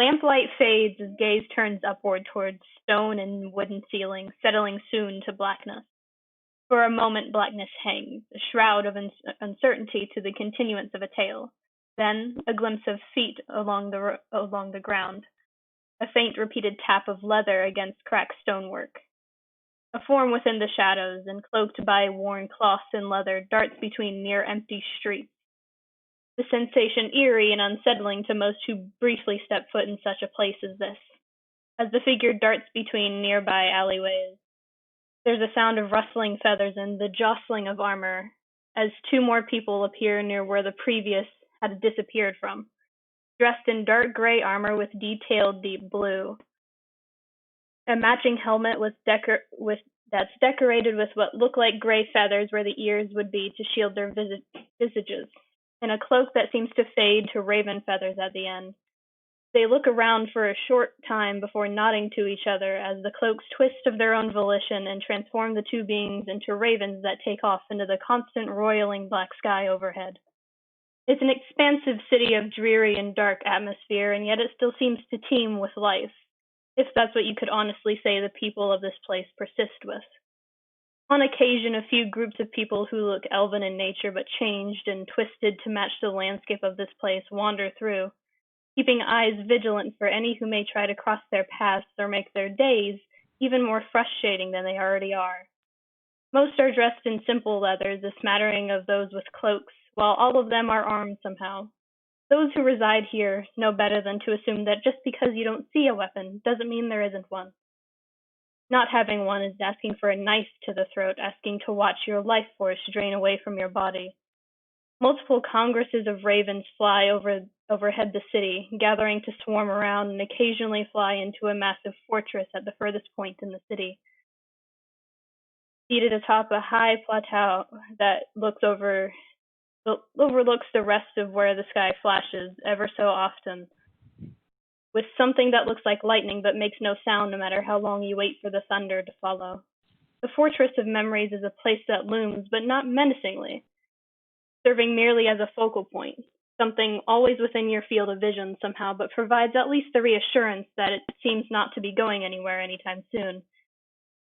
Lamplight fades as gaze turns upward towards stone and wooden ceilings, settling soon to blackness. For a moment blackness hangs, a shroud of uncertainty to the continuance of a tale. Then a glimpse of feet along the ground, a faint repeated tap of leather against cracked stonework. A form within the shadows, and cloaked by worn cloths and leather, darts between near empty streets. The sensation eerie and unsettling to most who briefly step foot in such a place as this. As the figure darts between nearby alleyways, there's a sound of rustling feathers and the jostling of armor, as two more people appear near where the previous had disappeared from, dressed in dark gray armor with detailed deep blue. A matching helmet that's decorated with what look like gray feathers where the ears would be to shield their visages, and a cloak that seems to fade to raven feathers at the end. They look around for a short time before nodding to each other as the cloaks twist of their own volition and transform the two beings into ravens that take off into the constant roiling black sky overhead. It's an expansive city of dreary and dark atmosphere, and yet it still seems to teem with life, if that's what you could honestly say the people of this place persist with. On occasion, a few groups of people who look elven in nature but changed and twisted to match the landscape of this place wander through, keeping eyes vigilant for any who may try to cross their paths or make their days even more frustrating than they already are. Most are dressed in simple leathers, a smattering of those with cloaks, while all of them are armed somehow. Those who reside here know better than to assume that just because you don't see a weapon doesn't mean there isn't one. Not having one is asking for a knife to the throat, asking to watch your life force drain away from your body. Multiple congresses of ravens fly overhead the city, gathering to swarm around and occasionally fly into a massive fortress at the furthest point in the city. Seated atop a high plateau that overlooks the rest of where the sky flashes ever so often, with something that looks like lightning but makes no sound no matter how long you wait for the thunder to follow. The Fortress of Memories is a place that looms, but not menacingly, serving merely as a focal point, something always within your field of vision somehow, but provides at least the reassurance that it seems not to be going anywhere anytime soon.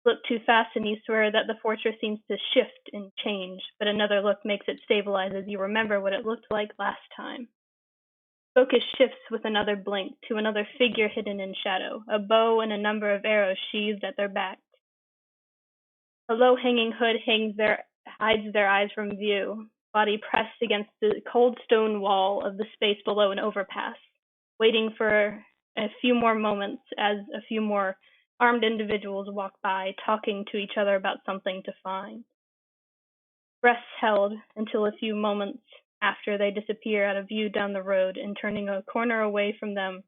Look too fast and you swear that the fortress seems to shift and change, but another look makes it stabilize as you remember what it looked like last time. Focus shifts with another blink to another figure hidden in shadow, a bow and a number of arrows sheathed at their backs. A low-hanging hood hides their eyes from view, body pressed against the cold stone wall of the space below an overpass, waiting for a few more moments as a few more armed individuals walk by, talking to each other about something to find. Breaths held until a few moments after they disappear out of view down the road and turning a corner away from them,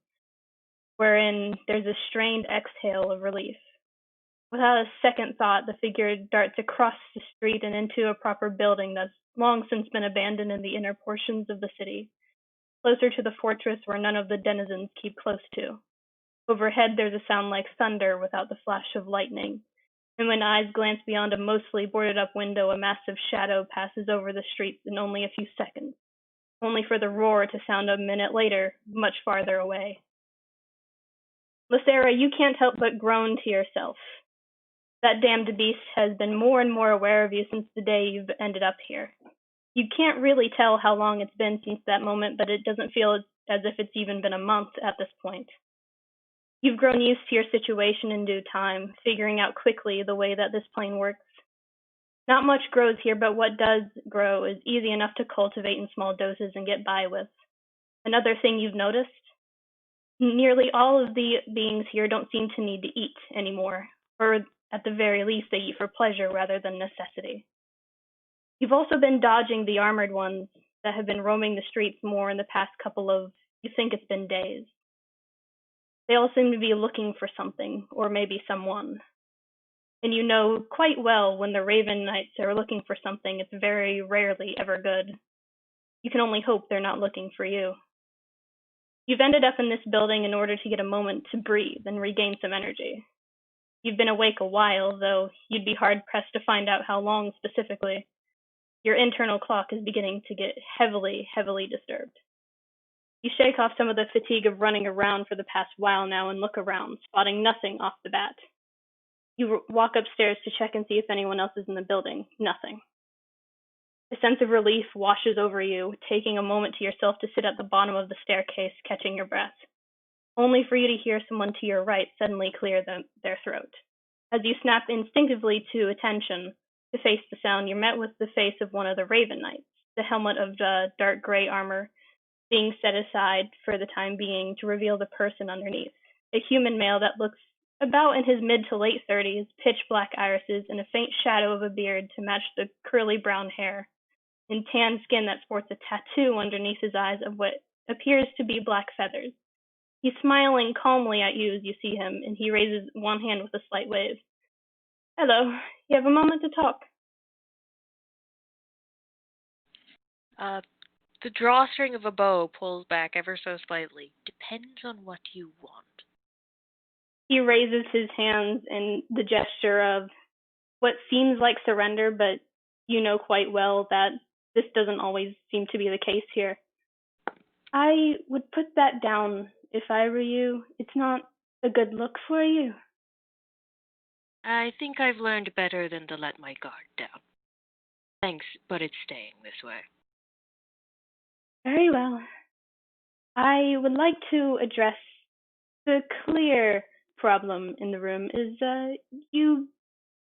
wherein there's a strained exhale of relief. Without a second thought, the figure darts across the street and into a proper building that's long since been abandoned in the inner portions of the city, closer to the fortress where none of the denizens keep close to. Overhead, there's a sound like thunder without the flash of lightning, and when eyes glance beyond a mostly boarded-up window, a massive shadow passes over the streets in only a few seconds, only for the roar to sound a minute later, much farther away. Lithera, you can't help but groan to yourself. That damned beast has been more and more aware of you since the day you've ended up here. You can't really tell how long it's been since that moment, but it doesn't feel as if it's even been a month at this point. You've grown used to your situation in due time, figuring out quickly the way that this plane works. Not much grows here, but what does grow is easy enough to cultivate in small doses and get by with. Another thing you've noticed? Nearly all of the beings here don't seem to need to eat anymore, or at the very least they eat for pleasure rather than necessity. You've also been dodging the armored ones that have been roaming the streets more in the past couple of, you think it's been days. They all seem to be looking for something, or maybe someone. And you know quite well when the Raven Knights are looking for something, it's very rarely ever good. You can only hope they're not looking for you. You've ended up in this building in order to get a moment to breathe and regain some energy. You've been awake a while, though you'd be hard-pressed to find out how long specifically. Your internal clock is beginning to get heavily disturbed. You shake off some of the fatigue of running around for the past while now and look around, spotting nothing off the bat. You walk upstairs to check and see if anyone else is in the building. Nothing. A sense of relief washes over you, taking a moment to yourself to sit at the bottom of the staircase, catching your breath, only for you to hear someone to your right suddenly clear their throat. As you snap instinctively to attention to face the sound, you're met with the face of one of the Raven Knights, the helmet of dark gray armor being set aside for the time being to reveal the person underneath. A human male that looks about in his mid to late 30s, pitch black irises, and a faint shadow of a beard to match the curly brown hair, and tan skin that sports a tattoo underneath his eyes of what appears to be black feathers. He's smiling calmly at you as you see him, and he raises one hand with a slight wave. Hello, you have a moment to talk. The drawstring of a bow pulls back ever so slightly. Depends on what you want. He raises his hands in the gesture of what seems like surrender, but you know quite well that this doesn't always seem to be the case here. I would put that down if I were you. It's not a good look for you. I think I've learned better than to let my guard down. Thanks, but it's staying this way. Very well. I would like to address the clear problem in the room is you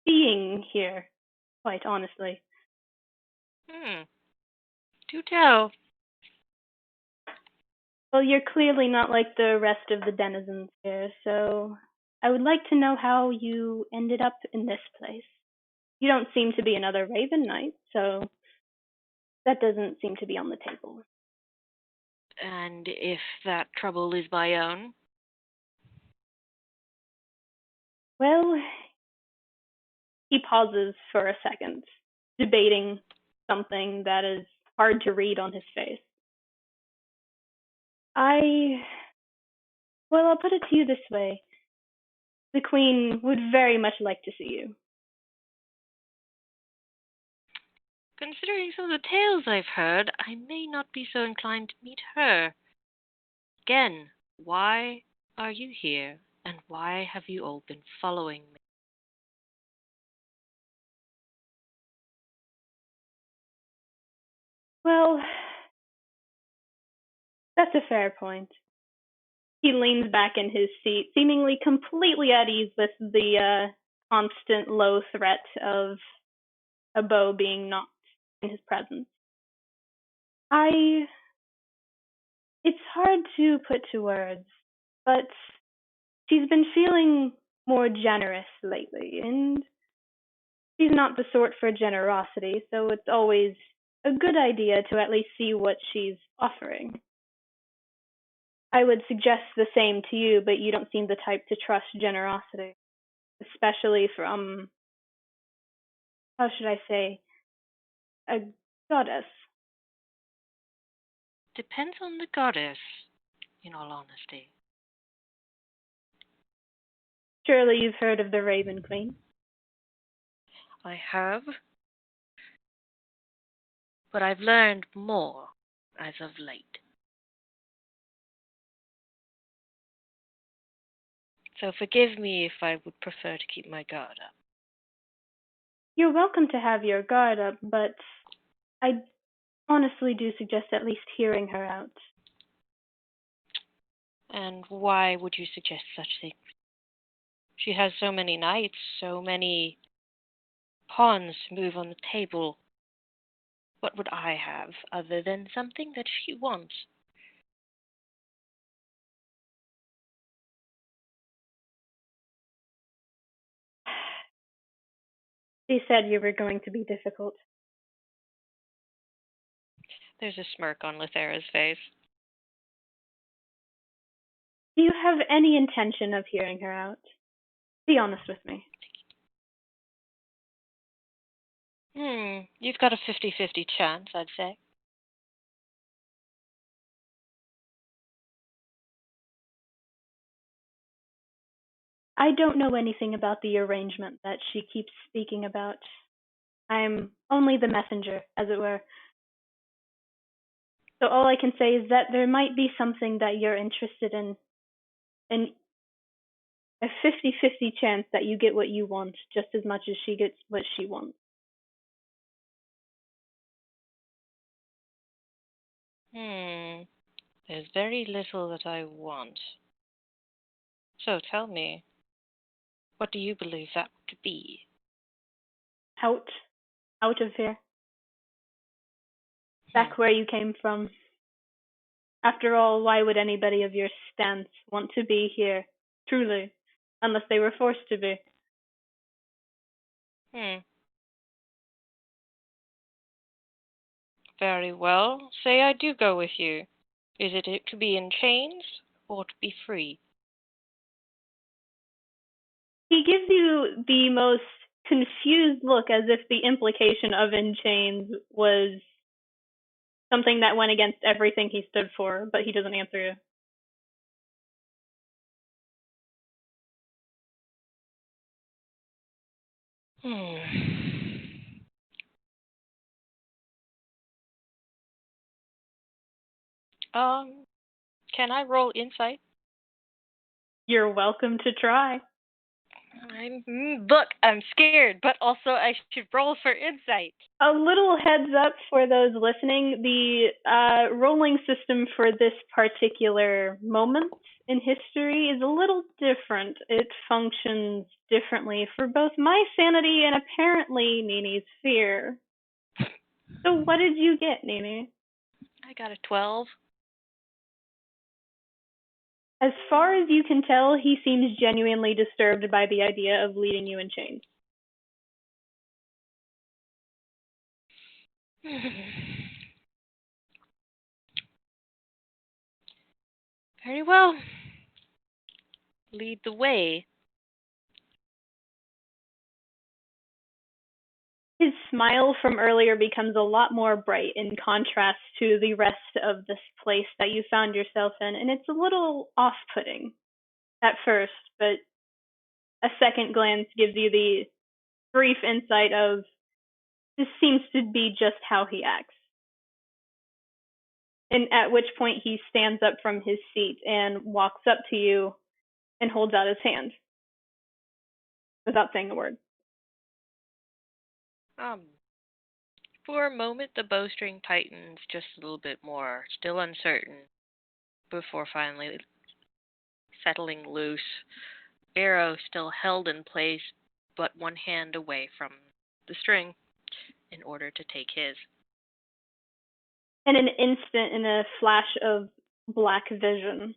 being here, quite honestly. Do tell. Well, you're clearly not like the rest of the denizens here, so I would like to know how you ended up in this place. You don't seem to be another Raven Knight, so that doesn't seem to be on the table. And if that trouble is my own? Well, he pauses for a second, debating something that is hard to read on his face. Well, I'll put it to you this way. The Queen would very much like to see you. Considering some of the tales I've heard, I may not be so inclined to meet her. Again, why are you here, and why have you all been following me? Well, that's a fair point. He leans back in his seat, seemingly completely at ease with the constant low threat of a bow being knocked in his presence. It's hard to put to words, but she's been feeling more generous lately, and she's not the sort for generosity, so it's always a good idea to at least see what she's offering. I would suggest the same to you, but you don't seem the type to trust generosity, especially from, how should I say, a goddess. Depends on the goddess, in all honesty. Surely you've heard of the Raven Queen. I have, but I've learned more as of late. So forgive me if I would prefer to keep my guard up. You're welcome to have your guard up, but I honestly do suggest at least hearing her out. And why would you suggest such things? She has so many knights, so many pawns to move on the table. What would I have other than something that she wants? She said you were going to be difficult. There's a smirk on Lithera's face. Do you have any intention of hearing her out? Be honest with me. You've got a 50-50 chance, I'd say. I don't know anything about the arrangement that she keeps speaking about. I'm only the messenger, as it were. So all I can say is that there might be something that you're interested in, and a 50-50 chance that you get what you want just as much as she gets what she wants. There's very little that I want. So tell me, what do you believe that to be? Out. Out of here. Hmm. Back where you came from. After all, why would anybody of your stance want to be here, truly, unless they were forced to be? Hmm. Very well. Say I do go with you. Is it to be in chains or to be free? He gives you the most confused look, as if the implication of in chains was something that went against everything he stood for, but he doesn't answer you. Hmm. Um, can I roll insight? You're welcome to try. Look, I'm scared, but also I should roll for insight. A little heads up for those listening, the rolling system for this particular moment in history is a little different. It functions differently for both my sanity and apparently Nini's fear. So what did you get, Nini? I got a 12. As far as you can tell, he seems genuinely disturbed by the idea of leading you in chains. Very well. Lead the way. His smile from earlier becomes a lot more bright in contrast to the rest of this place that you found yourself in, and it's a little off-putting at first, but a second glance gives you the brief insight of this seems to be just how he acts. And at which point he stands up from his seat and walks up to you and holds out his hand without saying a word. Um, for a moment, the bowstring tightens just a little bit more, still uncertain, before finally settling loose. Arrow still held in place, but one hand away from the string in order to take his. In an instant, in a flash of black vision,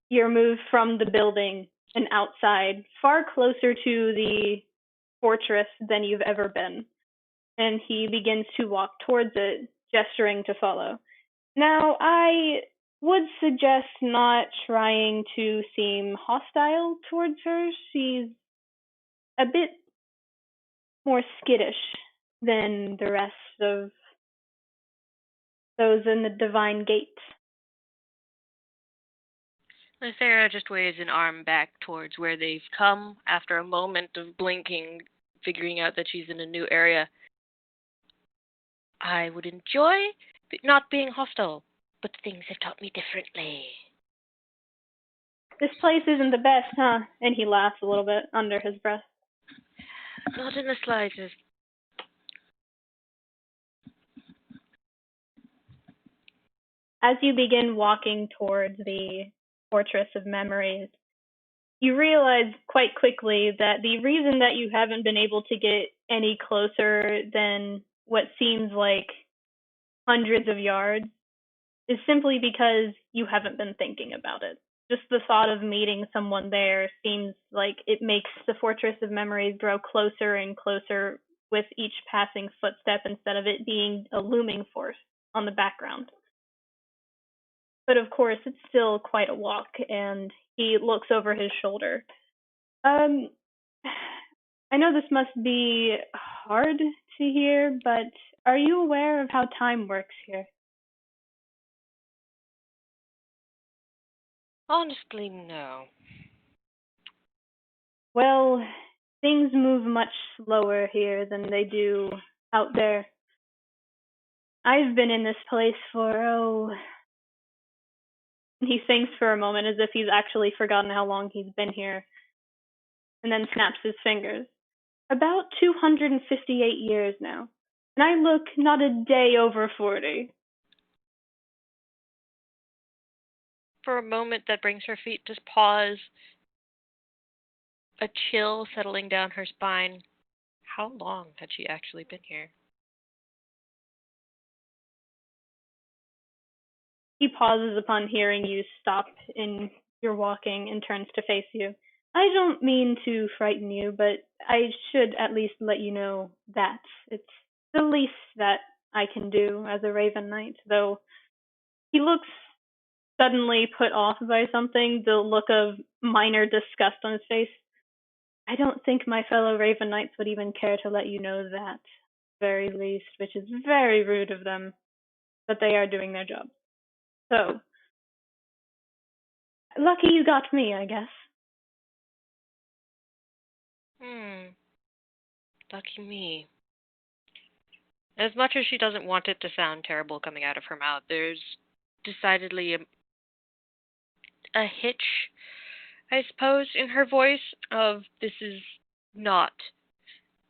you're moved from the building and outside, far closer to the fortress than you've ever been. And he begins to walk towards it, gesturing to follow. Now, I would suggest not trying to seem hostile towards her. She's a bit more skittish than the rest of those in the Divine Gate. Lithera just waves an arm back towards where they've come after a moment of blinking, figuring out that she's in a new area. I would enjoy not being hostile, but things have taught me differently. This place isn't the best, huh? And he laughs a little bit under his breath. Not in the slightest. As you begin walking towards the Fortress of Memories, you realize quite quickly that the reason that you haven't been able to get any closer than what seems like hundreds of yards is simply because you haven't been thinking about it. Just the thought of meeting someone there seems like it makes the Fortress of Memories grow closer and closer with each passing footstep instead of it being a looming force on the background. But of course, it's still quite a walk, and he looks over his shoulder. Um, I know this must be hard to hear, but are you aware of how time works here? Honestly, no. Well, things move much slower here than they do out there. I've been in this place for, he thinks for a moment as if he's actually forgotten how long he's been here, and then snaps his fingers. About 258 years now. And I look not a day over 40. For a moment, that brings her feet to pause, a chill settling down her spine. How long had she actually been here? He pauses upon hearing you stop in your walking and turns to face you. I don't mean to frighten you, but I should at least let you know that it's the least that I can do as a Raven Knight, though he looks suddenly put off by something, the look of minor disgust on his face. I don't think my fellow Raven Knights would even care to let you know that, very least, which is very rude of them, but they are doing their job. So, lucky you got me, I guess. Lucky me. As much as she doesn't want it to sound terrible coming out of her mouth, there's decidedly a hitch, I suppose, in her voice of this is not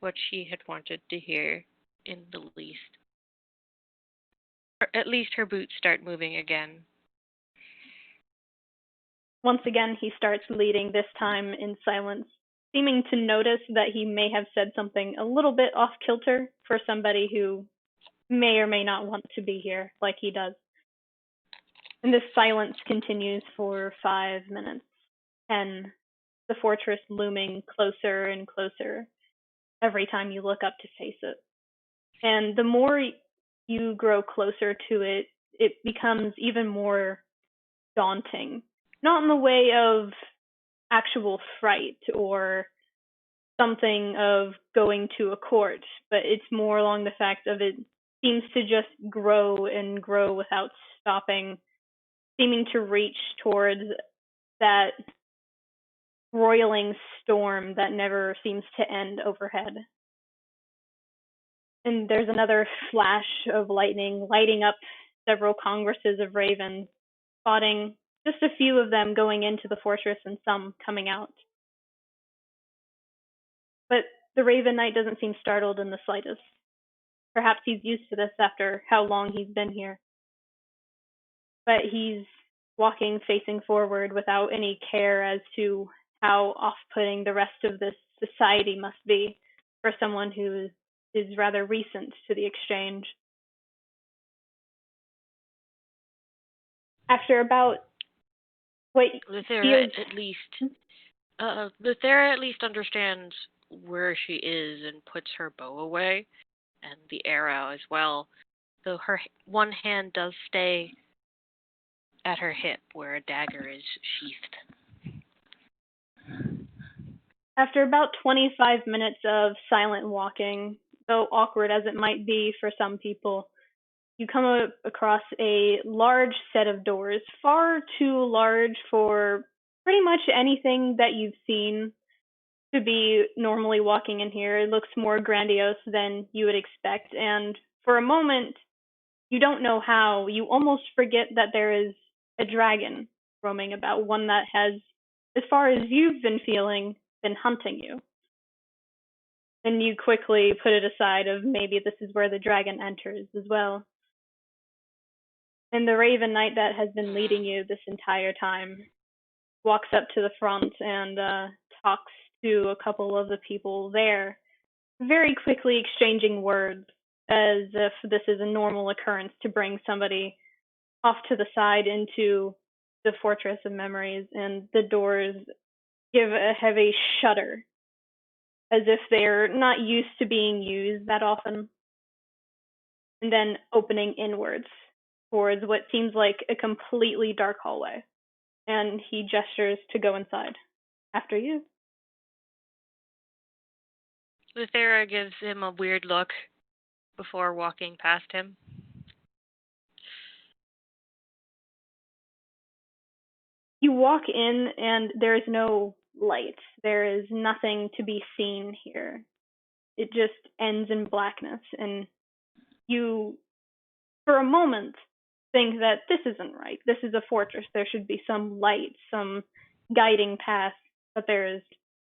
what she had wanted to hear in the least. Or at least her boots start moving again. Once again, he starts leading, this time in silence, seeming to notice that he may have said something a little bit off kilter for somebody who may or may not want to be here, like he does. And this silence continues for 5 minutes, 10, the fortress looming closer and closer every time you look up to face it. And the more you grow closer to it, it becomes even more daunting. Not in the way of actual fright or something of going to a court, but it's more along the fact of it seems to just grow and grow without stopping, seeming to reach towards that roiling storm that never seems to end overhead. And there's another flash of lightning lighting up several congresses of ravens, spotting just a few of them going into the fortress and some coming out. But the Raven Knight doesn't seem startled in the slightest. Perhaps he's used to this after how long he's been here. But he's walking facing forward without any care as to how off-putting the rest of this society must be for someone who is rather recent to the exchange. After about what Lithera at least understands where she is and puts her bow away, and the arrow as well, though her one hand does stay at her hip where a dagger is sheathed. After about 25 minutes of silent walking, though awkward as it might be for some people, you come across a large set of doors, far too large for pretty much anything that you've seen to be normally walking in here. It looks more grandiose than you would expect, and for a moment, you don't know how, you almost forget that there is a dragon roaming about, one that has, as far as you've been feeling, been hunting you. And you quickly put it aside of maybe this is where the dragon enters as well. And the Raven Knight that has been leading you this entire time walks up to the front and talks to a couple of the people there, very quickly exchanging words as if this is a normal occurrence to bring somebody off to the side into the Fortress of Memories, and the doors give a heavy shudder as if they're not used to being used that often, and then opening inwards towards what seems like a completely dark hallway. And he gestures to go inside. After you. Lithera gives him a weird look before walking past him. You walk in and there is no light. There is nothing to be seen here. It just ends in blackness, and you for a moment, think that this isn't right. This is a fortress. There should be some light, some guiding path, but there is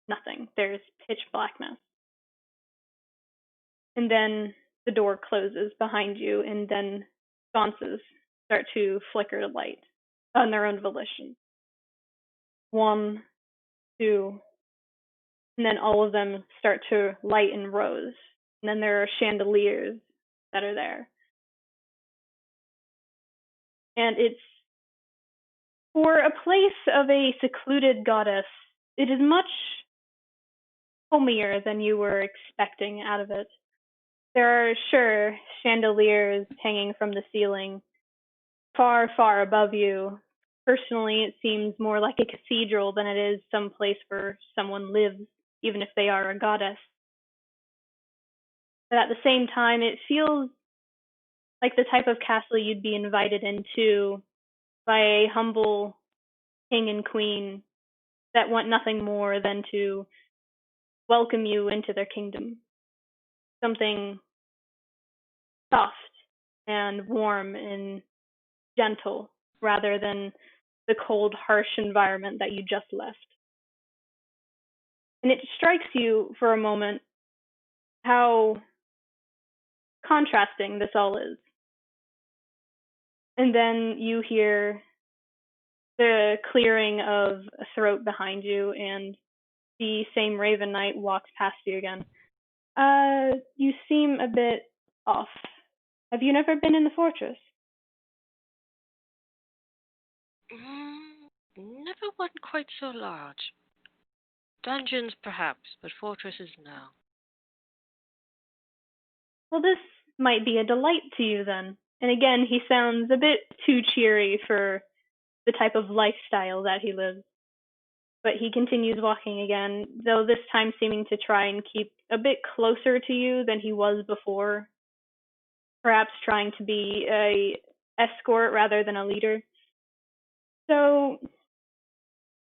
nothing. There's pitch blackness. And then the door closes behind you, and then sconces start to flicker light on their own volition. One, two, and then all of them start to light in rows. And then there are chandeliers that are there. And it's for a place of a secluded goddess, it is much homier than you were expecting out of it. There are, sure, chandeliers hanging from the ceiling, far, far above you. Personally, it seems more like a cathedral than it is some place where someone lives, even if they are a goddess. But at the same time, it feels like the type of castle you'd be invited into by a humble king and queen that want nothing more than to welcome you into their kingdom. Something soft and warm and gentle rather than the cold, harsh environment that you just left. And it strikes you for a moment how contrasting this all is. And then you hear the clearing of a throat behind you, and the same Raven Knight walks past you again. You seem a bit off. Have you never been in the fortress? Never one quite so large. Dungeons, perhaps, but fortresses, no. Well, this might be a delight to you then. And again, he sounds a bit too cheery for the type of lifestyle that he lives. But he continues walking again, though this time seeming to try and keep a bit closer to you than he was before. Perhaps trying to be a escort rather than a leader. So,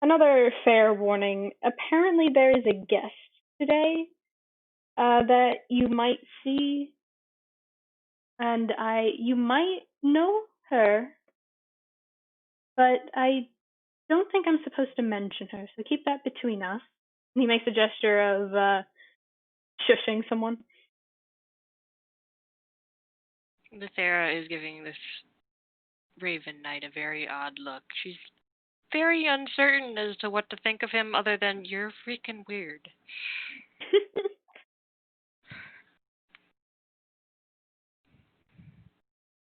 another fair warning. Apparently there is a guest today that you might see, and you might know her, but I don't think I'm supposed to mention her, so keep that between us. And he makes a gesture of shushing someone. Lithera is giving this Raven Knight a very odd look. She's very uncertain as to what to think of him other than you're freaking weird.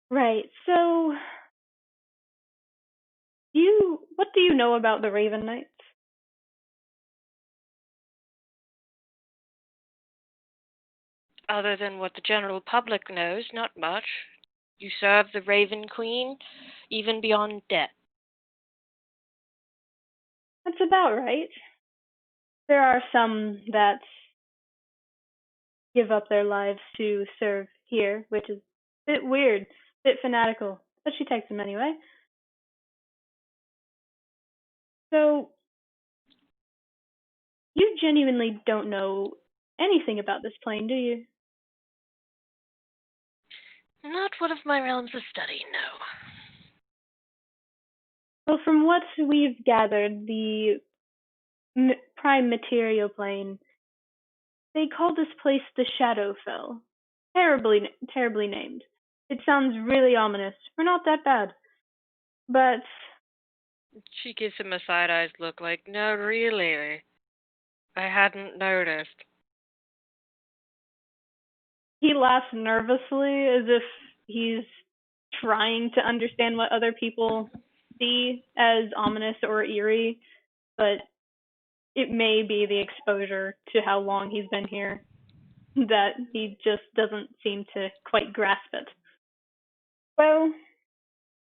Right, so what do you know about the Raven Knights? Other than what the general public knows, not much. You serve the Raven Queen, even beyond debt. That's about right. There are some that give up their lives to serve here, which is a bit weird, a bit fanatical, but she takes them anyway. So, you genuinely don't know anything about this plane, do you? Not one of my realms of study, no. Well, from what we've gathered, the prime material plane, they call this place the Shadowfell. Terribly named. It sounds really ominous. We're not that bad. But She gives him a side-eyed look like, no, really. I hadn't noticed. he laughs nervously as if he's trying to understand what other people see as ominous or eerie, but it may be the exposure to how long he's been here that he just doesn't seem to quite grasp it. Well,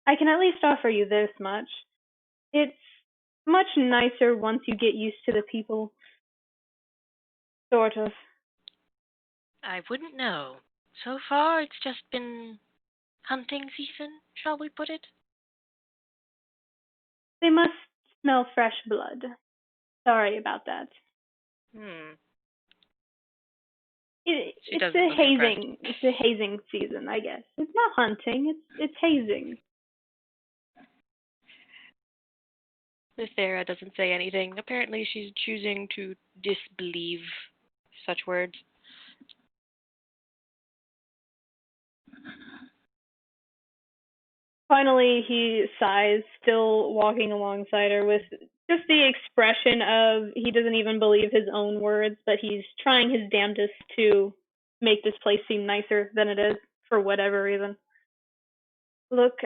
I can at least offer you this much. It's much nicer once you get used to the people. Sort of. I wouldn't know. So far, it's just been hunting season, shall we put it? They must smell fresh blood. Sorry about that. She doesn't look impressed. It's a hazing season, I guess. It's not hunting. It's hazing. Lithera doesn't say anything. Apparently she's choosing to disbelieve such words. Finally, he sighs, still walking alongside her with just the expression of he doesn't even believe his own words, but he's trying his damnedest to make this place seem nicer than it is for whatever reason. Look,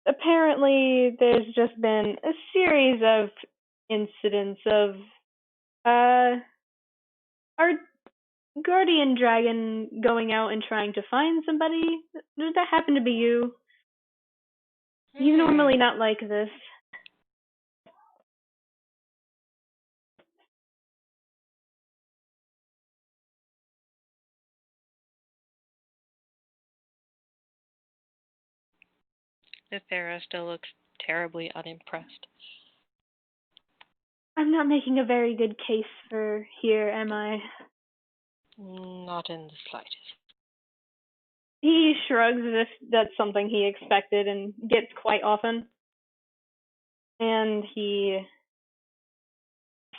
apparently there's just been a series of incidents of our guardian dragon going out and trying to find somebody. Does that happen to be you? He's normally not like this. Lithera still looks terribly unimpressed. I'm not making a very good case for here, am I? Not in the slightest. He shrugs as if that's something he expected and gets quite often. And he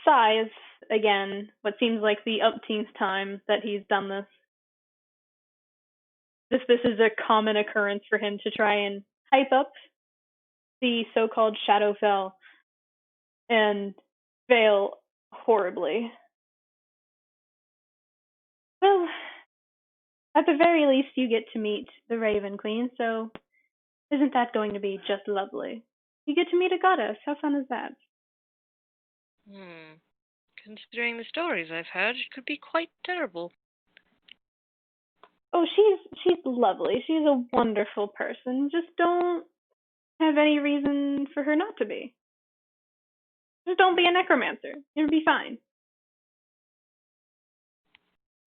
sighs again, what seems like the umpteenth time that he's done this. This is a common occurrence for him to try and hype up the so-called Shadowfell and fail horribly. Well, at the very least, you get to meet the Raven Queen, so isn't that going to be just lovely? You get to meet a goddess. How fun is that? Considering the stories I've heard, it could be quite terrible. Oh, she's lovely. She's a wonderful person. Just don't have any reason for her not to be. Just don't be a necromancer. You'll be fine.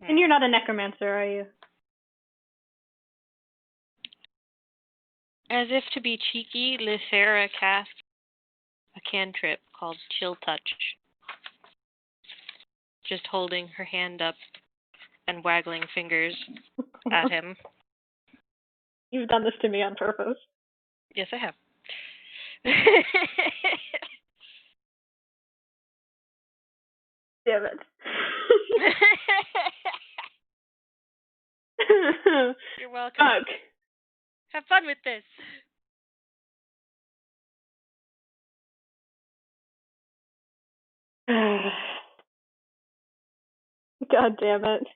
And you're not a necromancer, are you? As if to be cheeky, Lithera casts a cantrip called Chill Touch. Just holding her hand up and waggling fingers at him. You've done this to me on purpose. Yes, I have. Damn it. You're welcome. Fuck. Have fun with this. God damn it.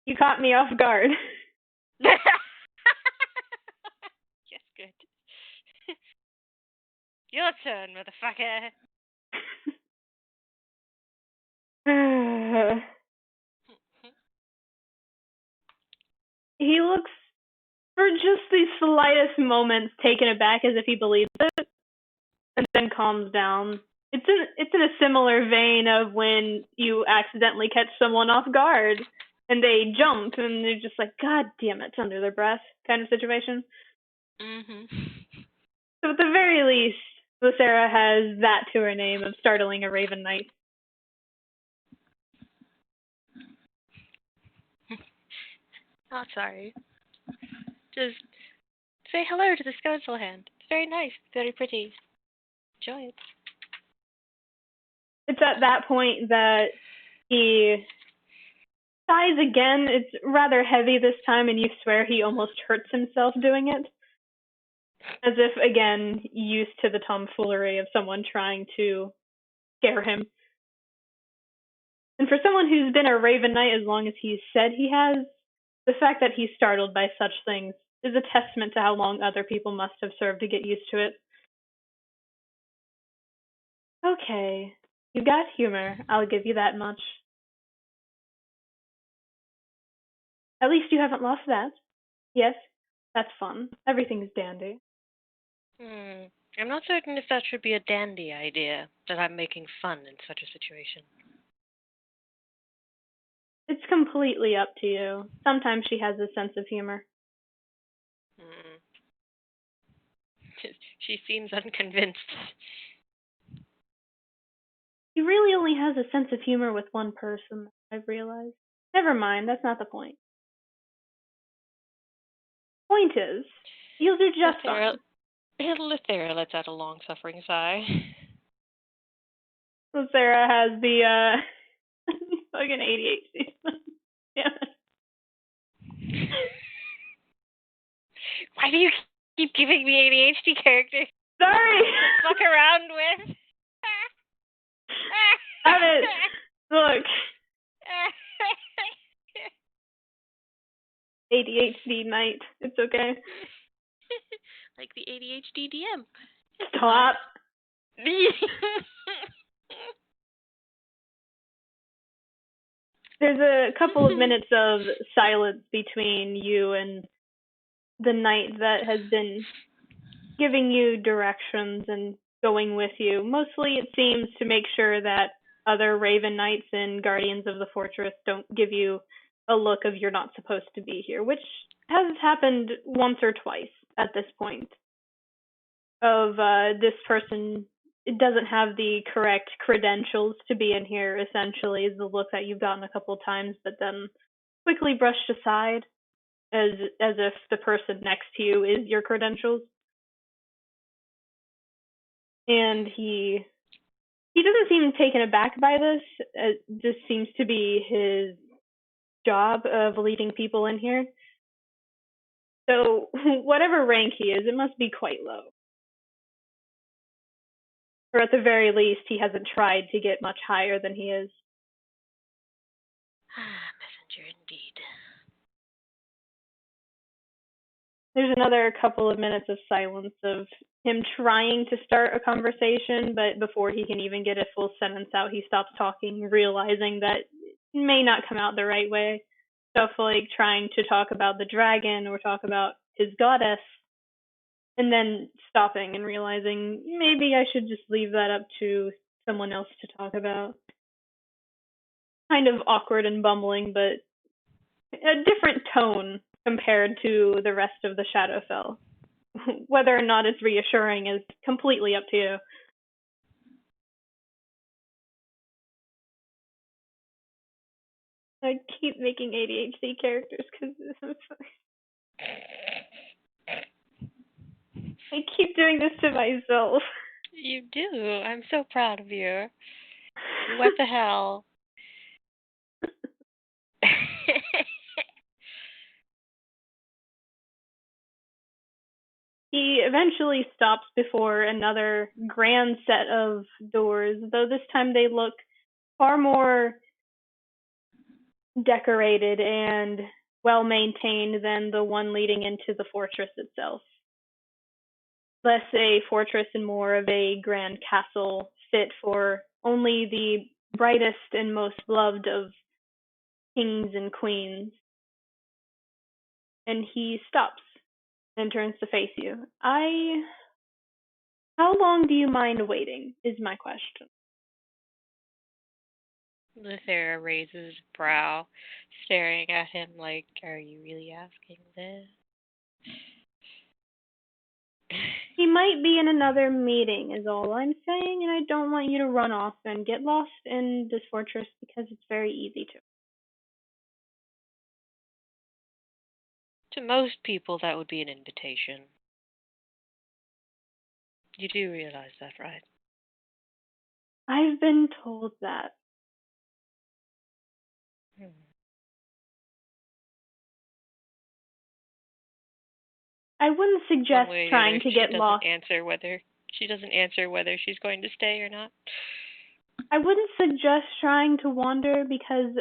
You caught me off guard. Yes, good. Your turn, motherfucker. He looks, for just the slightest moments, taken aback as if he believes it, and then calms down. It's in a similar vein of when you accidentally catch someone off guard and they jump and they're just like, God damn it, under their breath kind of situation. So at the very least, Lithera has that to her name of startling a Raven Knight. Oh, sorry. Just say hello to the skeletal hand. It's very nice. Very pretty. Enjoy it. It's at that point that he sighs again. It's rather heavy this time, and you swear he almost hurts himself doing it. As if, again, used to the tomfoolery of someone trying to scare him. And for someone who's been a Raven Knight as long as he's said he has, the fact that he's startled by such things is a testament to how long other people must have served to get used to it. Okay, you've got humor. I'll give you that much. At least you haven't lost that. Yes, that's fun. Everything's dandy. I'm not certain if that should be a dandy idea, that I'm making fun in such a situation. It's completely up to you. Sometimes she has a sense of humor. She seems unconvinced. He really only has a sense of humor with one person, I've realized. Never mind, that's not the point. Point is, you'll do just fine. Lithera lets out a long-suffering sigh. So Sarah has the, fucking ADHD. Yeah. Why do you keep giving me ADHD characters Sorry! to fuck around with? Have it! Look. ADHD night. It's okay. Like the ADHD DM. Stop. There's a couple of minutes of silence between you and the knight that has been giving you directions and going with you. Mostly it seems to make sure that other Raven Knights and Guardians of the Fortress don't give you a look of you're not supposed to be here, which has happened once or twice at this point. Of this person doesn't have the correct credentials to be in here, essentially, is the look that you've gotten a couple of times, but then quickly brushed aside as if the person next to you is your credentials. And he doesn't seem taken aback by this. It just seems to be his job of leading people in here. So whatever rank he is, it must be quite low. Or at the very least, he hasn't tried to get much higher than he is. Messenger indeed. There's another couple of minutes of silence of him trying to start a conversation, but before he can even get a full sentence out, he stops talking, realizing that it may not come out the right way. Stuff like trying to talk about the dragon or talk about his goddess, and then stopping and realizing maybe I should just leave that up to someone else to talk about. Kind of awkward and bumbling, but a different tone compared to the rest of the Shadowfell. Whether or not it's reassuring is completely up to you. I keep making ADHD characters because I keep doing this to myself. You do. I'm so proud of you. What the hell? He eventually stops before another grand set of doors, though this time they look far more decorated and well maintained than the one leading into the fortress itself. Less a fortress and more of a grand castle fit for only the brightest and most loved of kings and queens. And he stops and turns to face you. How long do you mind waiting, is my question. Lithera raises a brow, staring at him like, are you really asking this? He might be in another meeting, is all I'm saying, and I don't want you to run off and get lost in this fortress because it's very easy to. To most people, that would be an invitation. You do realize that, right? I've been told that. I wouldn't suggest trying to get lost. She doesn't answer whether she's going to stay or not. I wouldn't suggest trying to wander because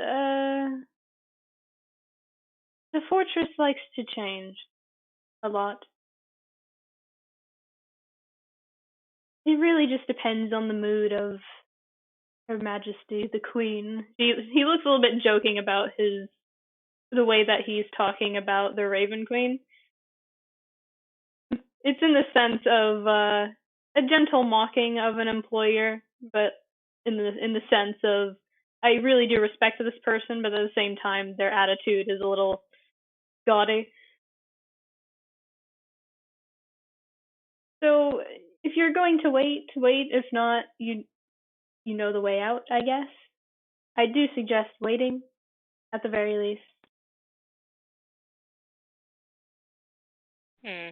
the fortress likes to change a lot. It really just depends on the mood of Her Majesty, the Queen. He looks a little bit joking about the way that he's talking about the Raven Queen. It's in the sense of a gentle mocking of an employer, but in the sense of I really do respect this person, but at the same time their attitude is a little gaudy. So if you're going to wait. If not, you you know the way out, I guess. I do suggest waiting, at the very least. Hmm.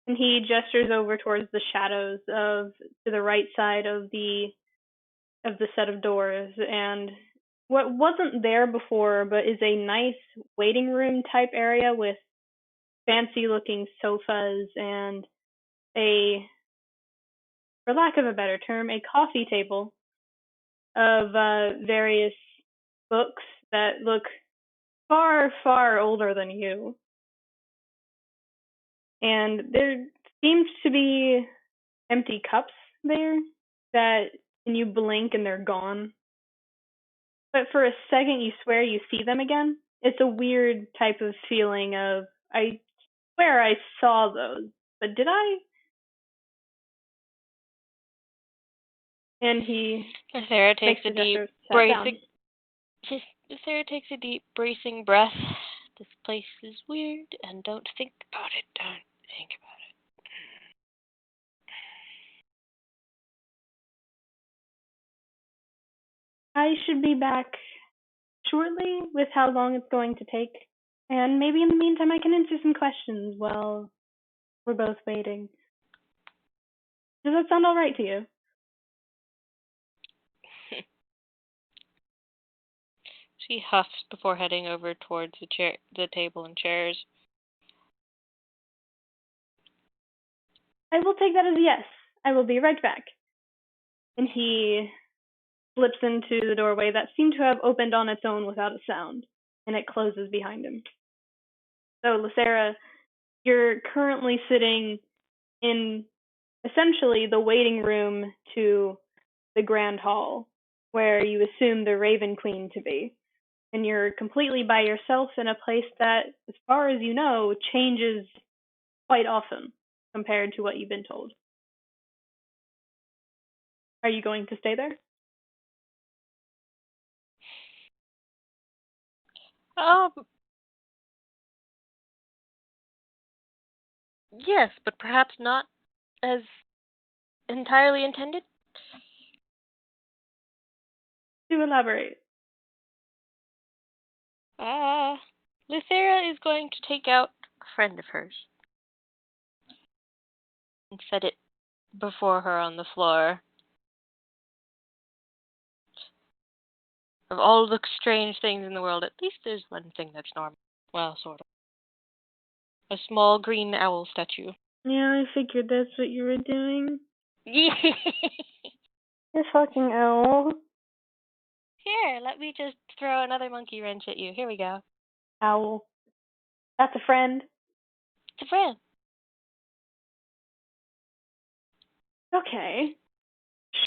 And he gestures over towards the shadows to the right side of the set of doors, and what wasn't there before but is a nice waiting room type area with fancy looking sofas and a, for lack of a better term, a coffee table of various books that look far, far older than you. And there seems to be empty cups there that when you blink and they're gone. But for a second you swear you see them again. It's a weird type of feeling of, I swear I saw those, but did I? And he Lithera makes takes a the deep, gesture, sat down. bracing. Lithera takes a deep, bracing breath. This place is weird, and don't think about it. Don't think about it. I should be back shortly with how long it's going to take. And maybe in the meantime I can answer some questions while we're both waiting. Does that sound all right to you? She huffs before heading over towards the table and chairs. I will take that as a yes. I will be right back. And he slips into the doorway that seemed to have opened on its own without a sound, and it closes behind him. So, Lithera, you're currently sitting in essentially the waiting room to the Grand Hall, where you assume the Raven Queen to be. And you're completely by yourself in a place that, as far as you know, changes quite often compared to what you've been told. Are you going to stay there? Um, yes, but perhaps not as entirely intended. To elaborate. Lithera is going to take out a friend of hers and set it before her on the floor. Of all the strange things in the world, at least there's one thing that's normal. Well, sort of. A small green owl statue. Yeah, I figured that's what you were doing. Here, You're fucking owl. let me just throw another monkey wrench at you. Here we go. Owl. That's a friend. It's a friend. Okay.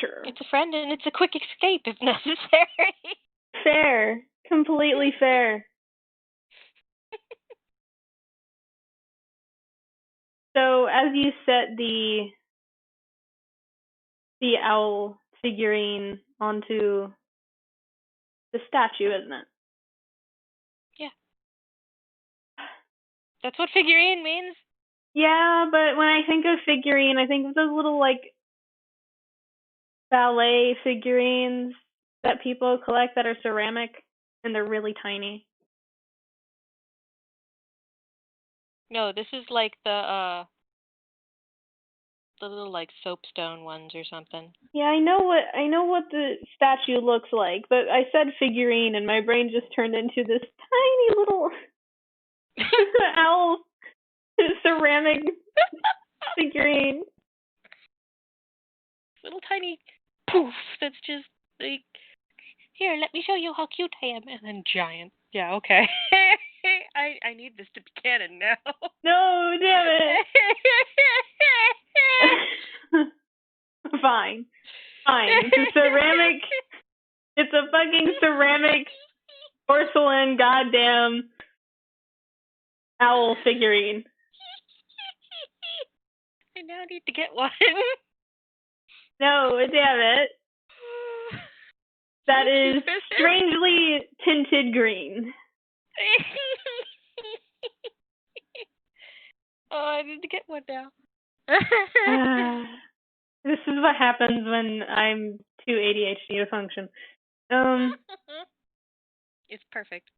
Sure. It's a friend, and it's a quick escape if necessary. Fair. Completely fair. So as you set the owl figurine onto the statue, isn't it? Yeah. That's what figurine means. Yeah, but when I think of figurine, I think of those little like ballet figurines that people collect that are ceramic and they're really tiny. No, this is like the little like soapstone ones or something. Yeah, I know what the statue looks like, but I said figurine and my brain just turned into this tiny little owl ceramic figurine. Little tiny poof that's just like, here, let me show you how cute I am, and then giant. Yeah, okay. I need this to be canon now. No, damn it. Fine. It's a ceramic. It's a fucking ceramic porcelain goddamn owl figurine. I now need to get one. No, damn it. That is strangely tinted green. Oh, I need to get one now. This is what happens when I'm too ADHD to function. It's perfect.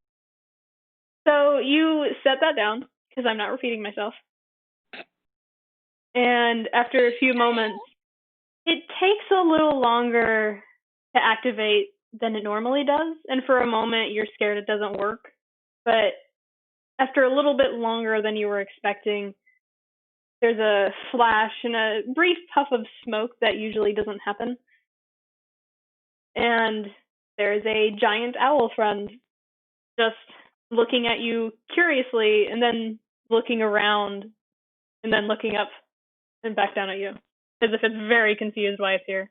So you set that down, because I'm not repeating myself. And after a few moments, it takes a little longer to activate than it normally does. And for a moment, you're scared it doesn't work. But after a little bit longer than you were expecting, there's a flash and a brief puff of smoke that usually doesn't happen. And there's a giant owl friend just looking at you curiously and then looking around and then looking up and back down at you as if it's very confused why it's here.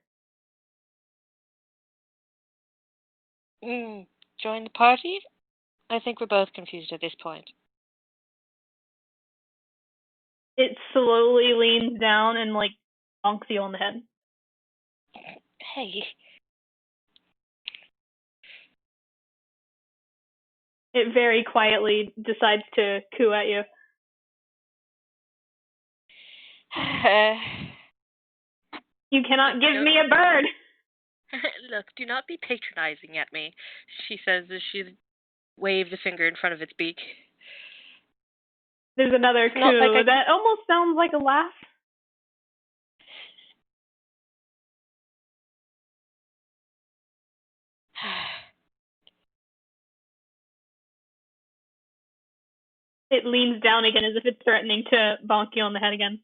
Join the party? I think we're both confused at this point. It slowly leans down and like bonks you on the head. Hey. It very quietly decides to coo at you. You cannot give me a bird! Look, do not be patronizing at me, she says as she waves a finger in front of its beak. There's another coo that almost sounds like a laugh. It leans down again as if it's threatening to bonk you on the head again.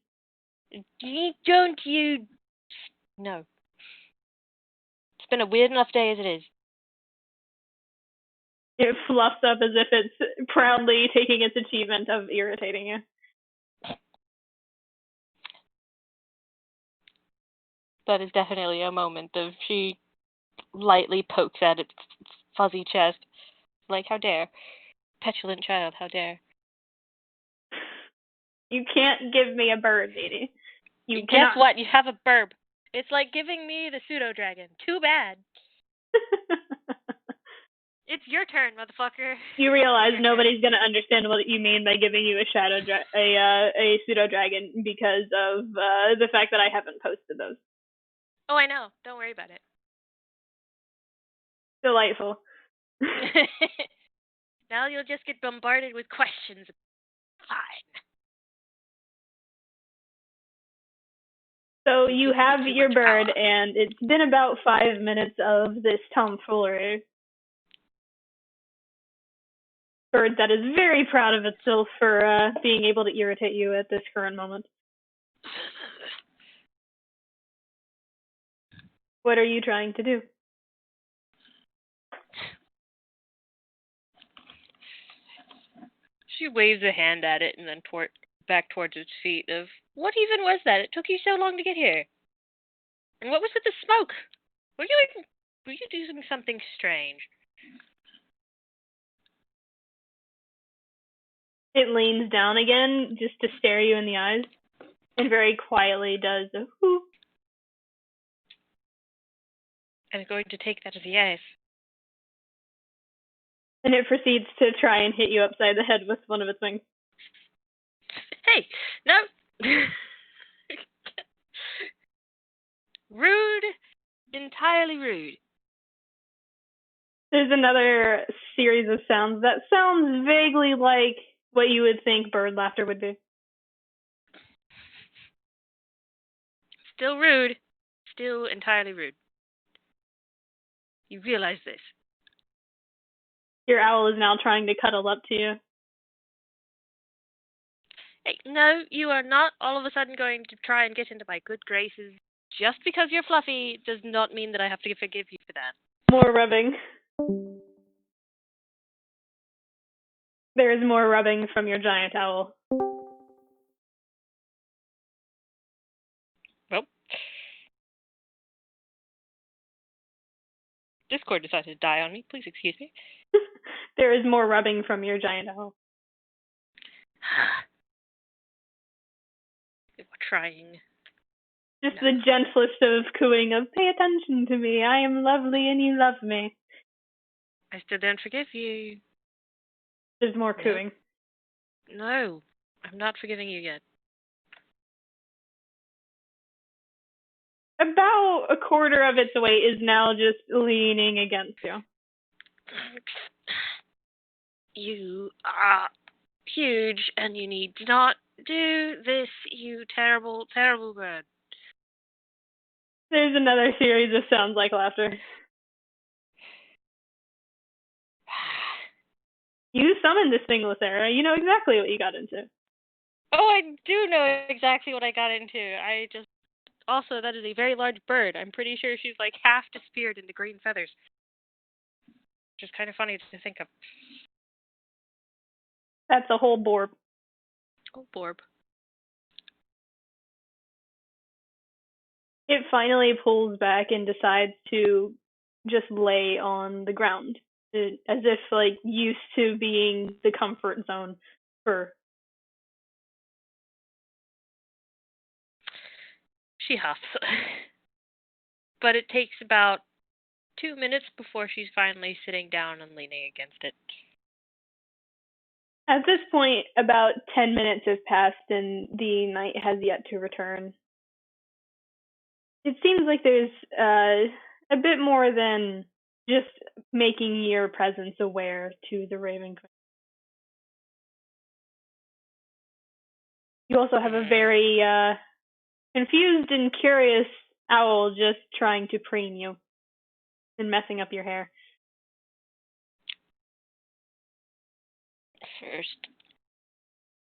Don't you... No. It's been a weird enough day as it is. It fluffs up as if it's proudly taking its achievement of irritating you. That is definitely a moment of she lightly pokes at its fuzzy chest. Like, how dare. Petulant child, how dare. You can't give me a bird, lady. Guess what? You have a burb. It's like giving me the pseudo-dragon. Too bad. It's your turn, motherfucker. You realize nobody's going to understand what you mean by giving you a pseudo-dragon because of the fact that I haven't posted those. Oh, I know. Don't worry about it. Delightful. Now you'll just get bombarded with questions. Fine. So you have your bird, and it's been about 5 minutes of this tomfoolery. Bird that is very proud of itself for being able to irritate you at this current moment. What are you trying to do? She waves a hand at it and then back towards its feet of, what even was that? It took you so long to get here. And what was with the smoke? Were you doing something strange? It leans down again just to stare you in the eyes and very quietly does a whoo. I'm going to take that as a yes. And it proceeds to try and hit you upside the head with one of its wings. Hey, no. Rude. Entirely rude. There's another series of sounds that sounds vaguely like what you would think bird laughter would be. Still rude. Still entirely rude. You realize this. Your owl is now trying to cuddle up to you. Hey, no, you are not all of a sudden going to try and get into my good graces. Just because you're fluffy does not mean that I have to forgive you for that. More rubbing. There is more rubbing from your giant owl. Well, Discord decided to die on me. Please excuse me. There is more rubbing from your giant owl. We're trying. Just the gentlest of cooing of, pay attention to me, I am lovely and you love me. I still don't forgive you. There's more cooing. No, I'm not forgiving you yet. about a quarter of its weight is now just leaning against you. You are huge, and you need to not do this, you terrible, terrible bird. There's another series of sounds like laughter. You summoned this thing, Lithera. You know exactly what you got into. Oh, I do know exactly what I got into. Also, that is a very large bird. I'm pretty sure she's like half disappeared into green feathers. Which is kind of funny to think of. That's a whole borb. Oh, Borb. It finally pulls back and decides to just lay on the ground, as if like used to being the comfort zone for. She huffs. But it takes about 2 minutes before she's finally sitting down and leaning against it. At this point, about 10 minutes have passed and the night has yet to return. It seems like there's a bit more than just making your presence aware to the Raven Queen. You also have a very confused and curious owl just trying to preen you and messing up your hair.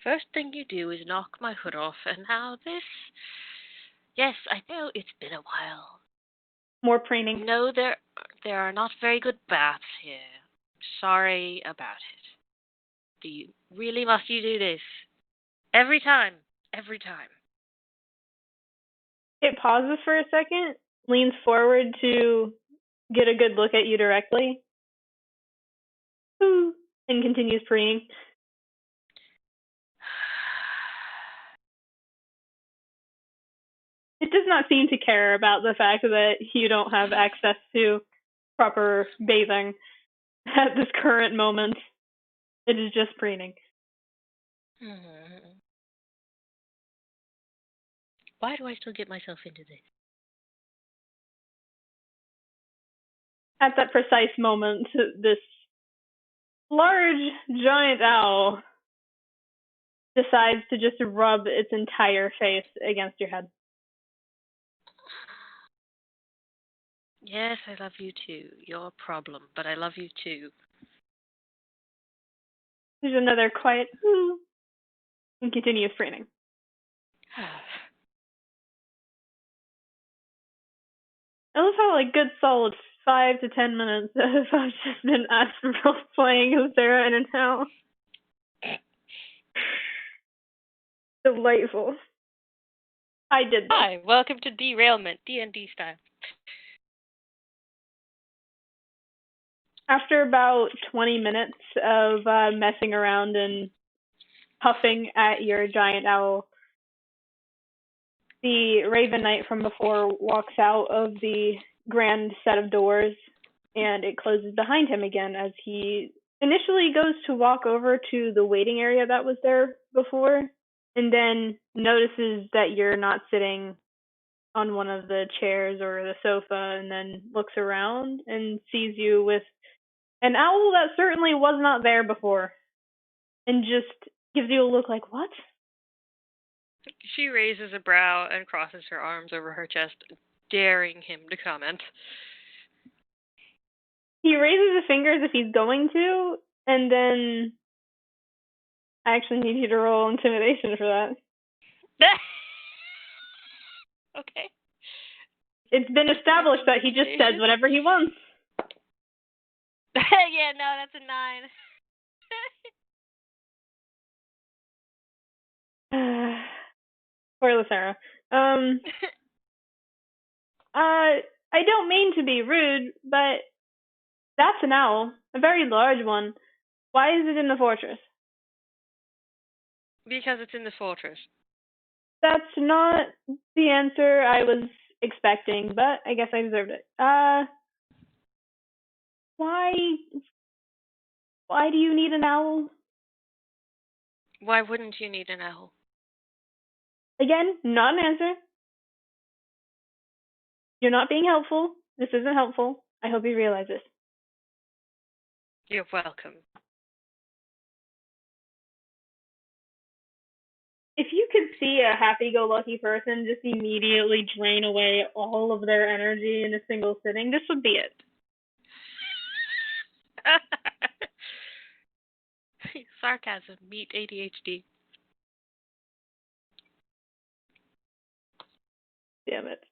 First thing you do is knock my hood off, and now this. Yes, I know it's been a while. More preening. No, there are not very good baths here. Sorry about it. Must you do this? Every time. Every time. It pauses for a second, leans forward to get a good look at you directly, and continues preening. It does not seem to care about the fact that you don't have access to proper bathing at this current moment. It is just preening. Why do I still get myself into this? At that precise moment, this large, giant owl decides to just rub its entire face against your head. Yes, I love you too. You're a problem, but I love you too. There's another quiet and continues preening. I love how like good solid 5 to 10 minutes I've just been astral playing Lithera in an house. Delightful. I did this. Hi, welcome to Derailment, D&D style. After about 20 minutes of messing around and puffing at your giant owl, the Raven Knight from before walks out of the grand set of doors, and it closes behind him again as he initially goes to walk over to the waiting area that was there before, and then notices that you're not sitting on one of the chairs or the sofa, and then looks around and sees you with an owl that certainly was not there before, and just gives you a look like, what? She raises a brow and crosses her arms over her chest, daring him to comment. He raises a finger as if he's going to, and then I actually need you to roll intimidation for that. Okay. It's been established that he just says whatever he wants. Yeah, no, that's a 9. Poor Lithera. I don't mean to be rude, but that's an owl, a very large one. Why is it in the fortress? Because it's in the fortress. That's not the answer I was expecting, but I guess I deserved it. Why do you need an owl? Why wouldn't you need an owl? Again, not an answer. You're not being helpful. This isn't helpful. I hope you realize this. You're welcome. If you could see a happy-go-lucky person just immediately drain away all of their energy in a single sitting, this would be it. Sarcasm, meet ADHD. Damn it.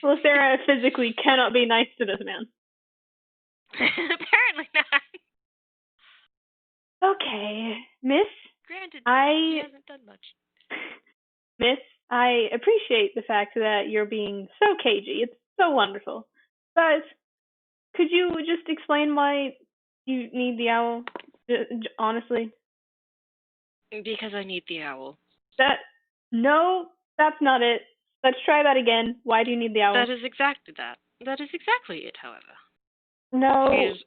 Lithera physically cannot be nice to this man. Apparently not. Okay, Miss, Granted, I... he hasn't done much. Miss, I appreciate the fact that you're being so cagey. It's so wonderful. But could you just explain why you need the owl? Honestly. Because I need the owl. No, that's not it. Let's try that again. Why do you need the owl? That is exactly that. That is exactly it, however. No. She is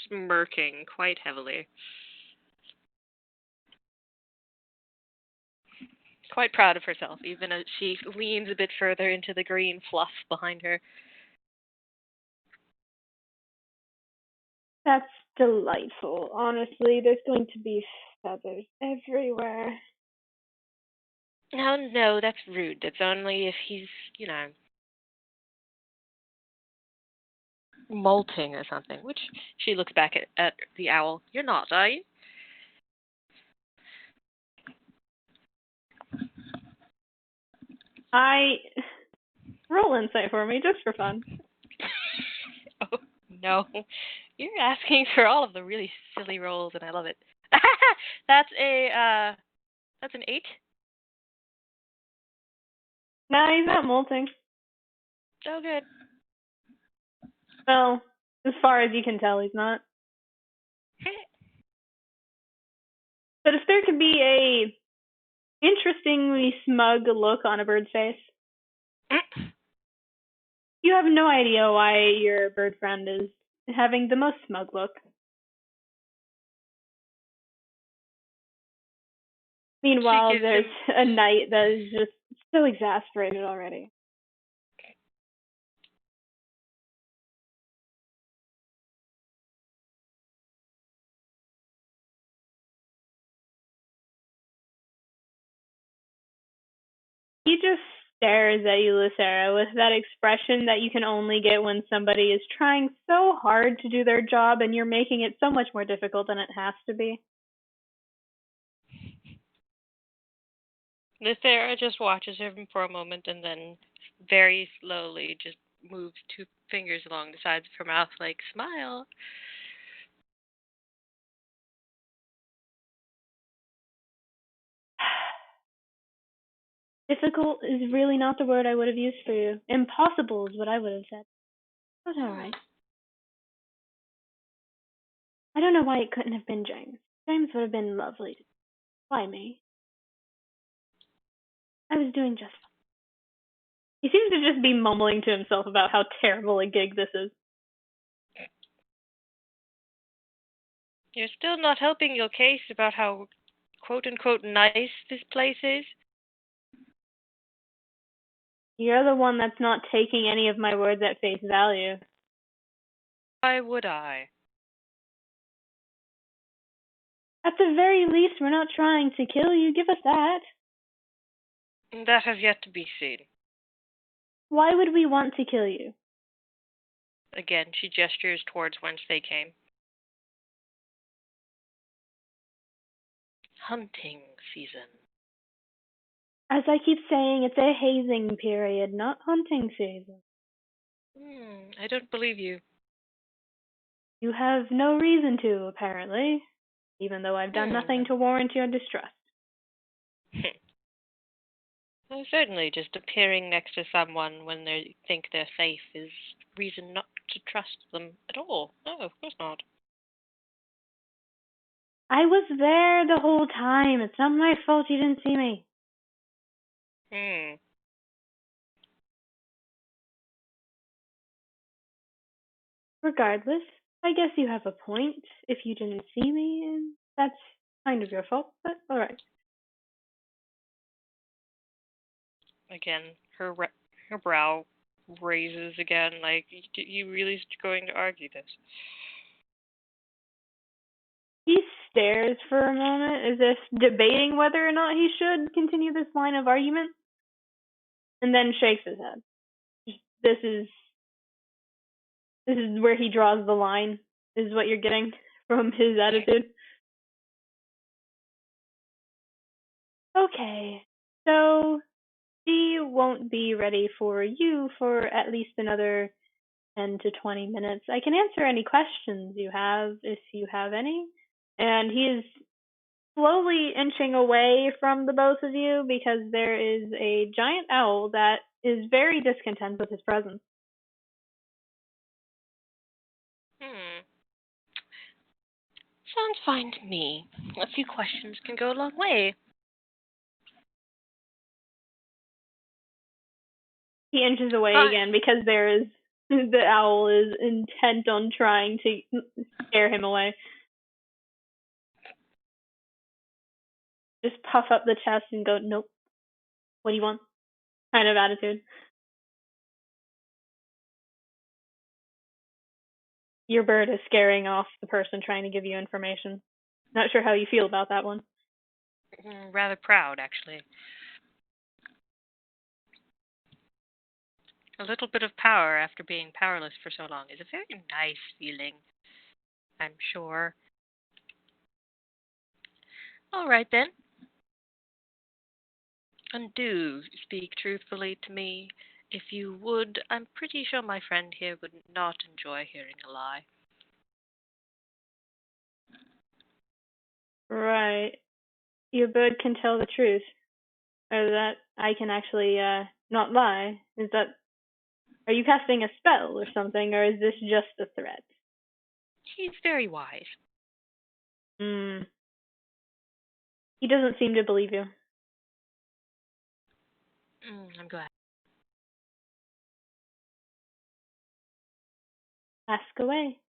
smirking quite heavily. Quite proud of herself, even as she leans a bit further into the green fluff behind her. That's delightful. Honestly, there's going to be feathers everywhere. No, that's rude. That's only if he's, molting or something. Which she looks back at the owl. You're not, are you? Roll insight for me, just for fun. Oh, no. You're asking for all of the really silly rolls, and I love it. That's an 8. No, he's not molting. Oh, good. Well, as far as you can tell, he's not. But if there could be a interestingly smug look on a bird's face, you have no idea why your bird friend is having the most smug look. Meanwhile, there's a knight that is just so exasperated already. He just stares at you, Lithera, with that expression that you can only get when somebody is trying so hard to do their job and you're making it so much more difficult than it has to be. Lithera just watches him for a moment and then very slowly just moves 2 fingers along the sides of her mouth like, smile. Difficult is really not the word I would have used for you. Impossible is what I would have said. But alright. I don't know why it couldn't have been James. James would have been lovely. Why me? I was doing just fine. He seems to just be mumbling to himself about how terrible a gig this is. You're still not helping your case about how quote-unquote nice this place is? You're the one that's not taking any of my words at face value. Why would I? At the very least, we're not trying to kill you. Give us that. That has yet to be seen. Why would we want to kill you? Again, she gestures towards whence they came. Hunting season. As I keep saying, it's a hazing period, not hunting season. I don't believe you. You have no reason to, apparently, even though I've done nothing to warrant your distrust. Well, certainly, just appearing next to someone when they think they're safe is reason not to trust them at all. No, of course not. I was there the whole time. It's not my fault you didn't see me. Regardless, I guess you have a point if you didn't see me, and that's kind of your fault, but alright. Again, her brow raises again. Like, you really going to argue this? He stares for a moment as if debating whether or not he should continue this line of argument, and then shakes his head. This is where he draws the line, is what you're getting from his attitude. Okay, so she won't be ready for you for at least another 10 to 20 minutes. I can answer any questions you have if you have any. And he is slowly inching away from the both of you because there is a giant owl that is very discontent with his presence. Sounds fine to me. A few questions can go a long way. He inches away again because the owl is intent on trying to scare him away. Just puff up the chest and go, nope. What do you want? Kind of attitude. Your bird is scaring off the person trying to give you information. Not sure how you feel about that one. Rather proud, actually. A little bit of power after being powerless for so long is a very nice feeling, I'm sure. All right, then. And do speak truthfully to me. If you would, I'm pretty sure my friend here would not enjoy hearing a lie. Right. Your bird can tell the truth. Or that I can actually not lie. Are you casting a spell or something, or is this just a threat? He's very wise. He doesn't seem to believe you. I'm glad. Ask away.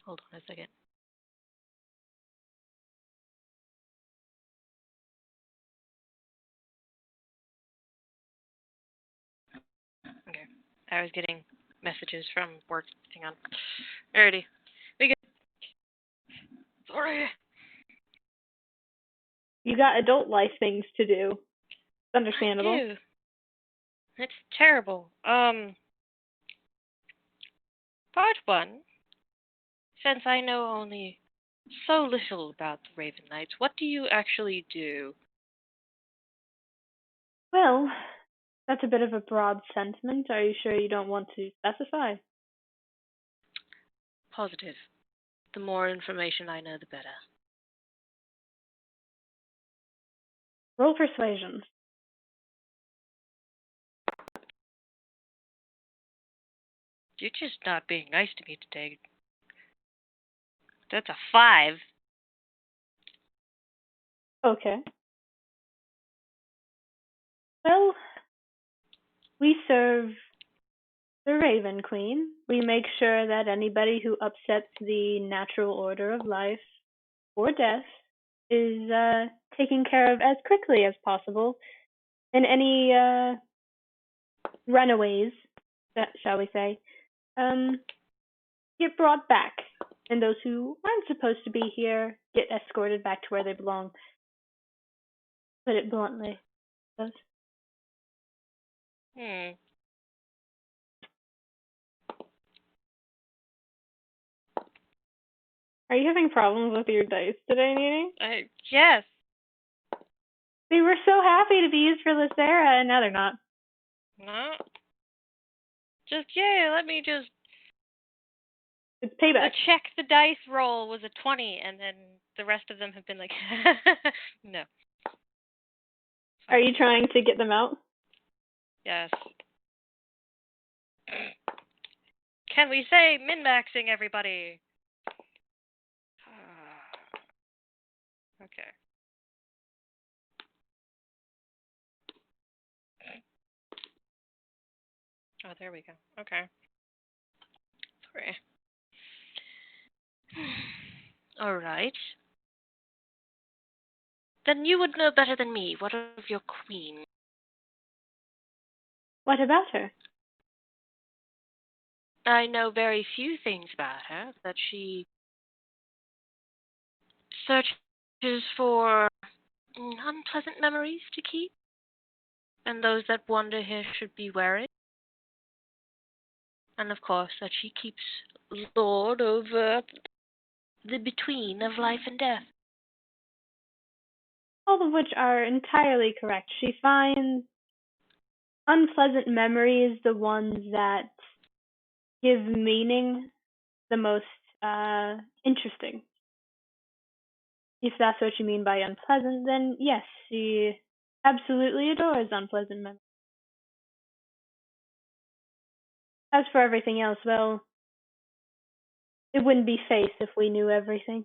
Hold on a second. Okay. I was getting messages from work. Hang on. Alrighty. We get. Sorry. You got adult life things to do. It's understandable. I do. It's terrible. Part one. Since I know only so little about the Raven Knights, what do you actually do? Well, that's a bit of a broad sentiment. Are you sure you don't want to specify? Positive. The more information I know, the better. Roll persuasion. You're just not being nice to me today. That's a 5. Okay. Well, we serve the Raven Queen. We make sure that anybody who upsets the natural order of life or death is taken care of as quickly as possible. And any runaways, shall we say, get brought back. And those who aren't supposed to be here get escorted back to where they belong. Put it bluntly. Are you having problems with your dice today, Nene? Yes. They were so happy to be used for Lithera, and now they're not. No. Let me just... It's payback. The check the dice roll was a 20, and then the rest of them have been like, no. Are you trying to get them out? Yes. Can we say min-maxing, everybody? Okay. Oh, there we go. Okay. 3. All right. Then you would know better than me. What of your queen? What about her? I know very few things about her. That she searches for unpleasant memories to keep, and those that wander here should be wary. And of course, that she keeps lord over the between of life and death. All of which are entirely correct. She finds unpleasant memories the ones that give meaning the most interesting. If that's what you mean by unpleasant, then yes, she absolutely adores unpleasant memories. As for everything else, well, it wouldn't be Faith if we knew everything.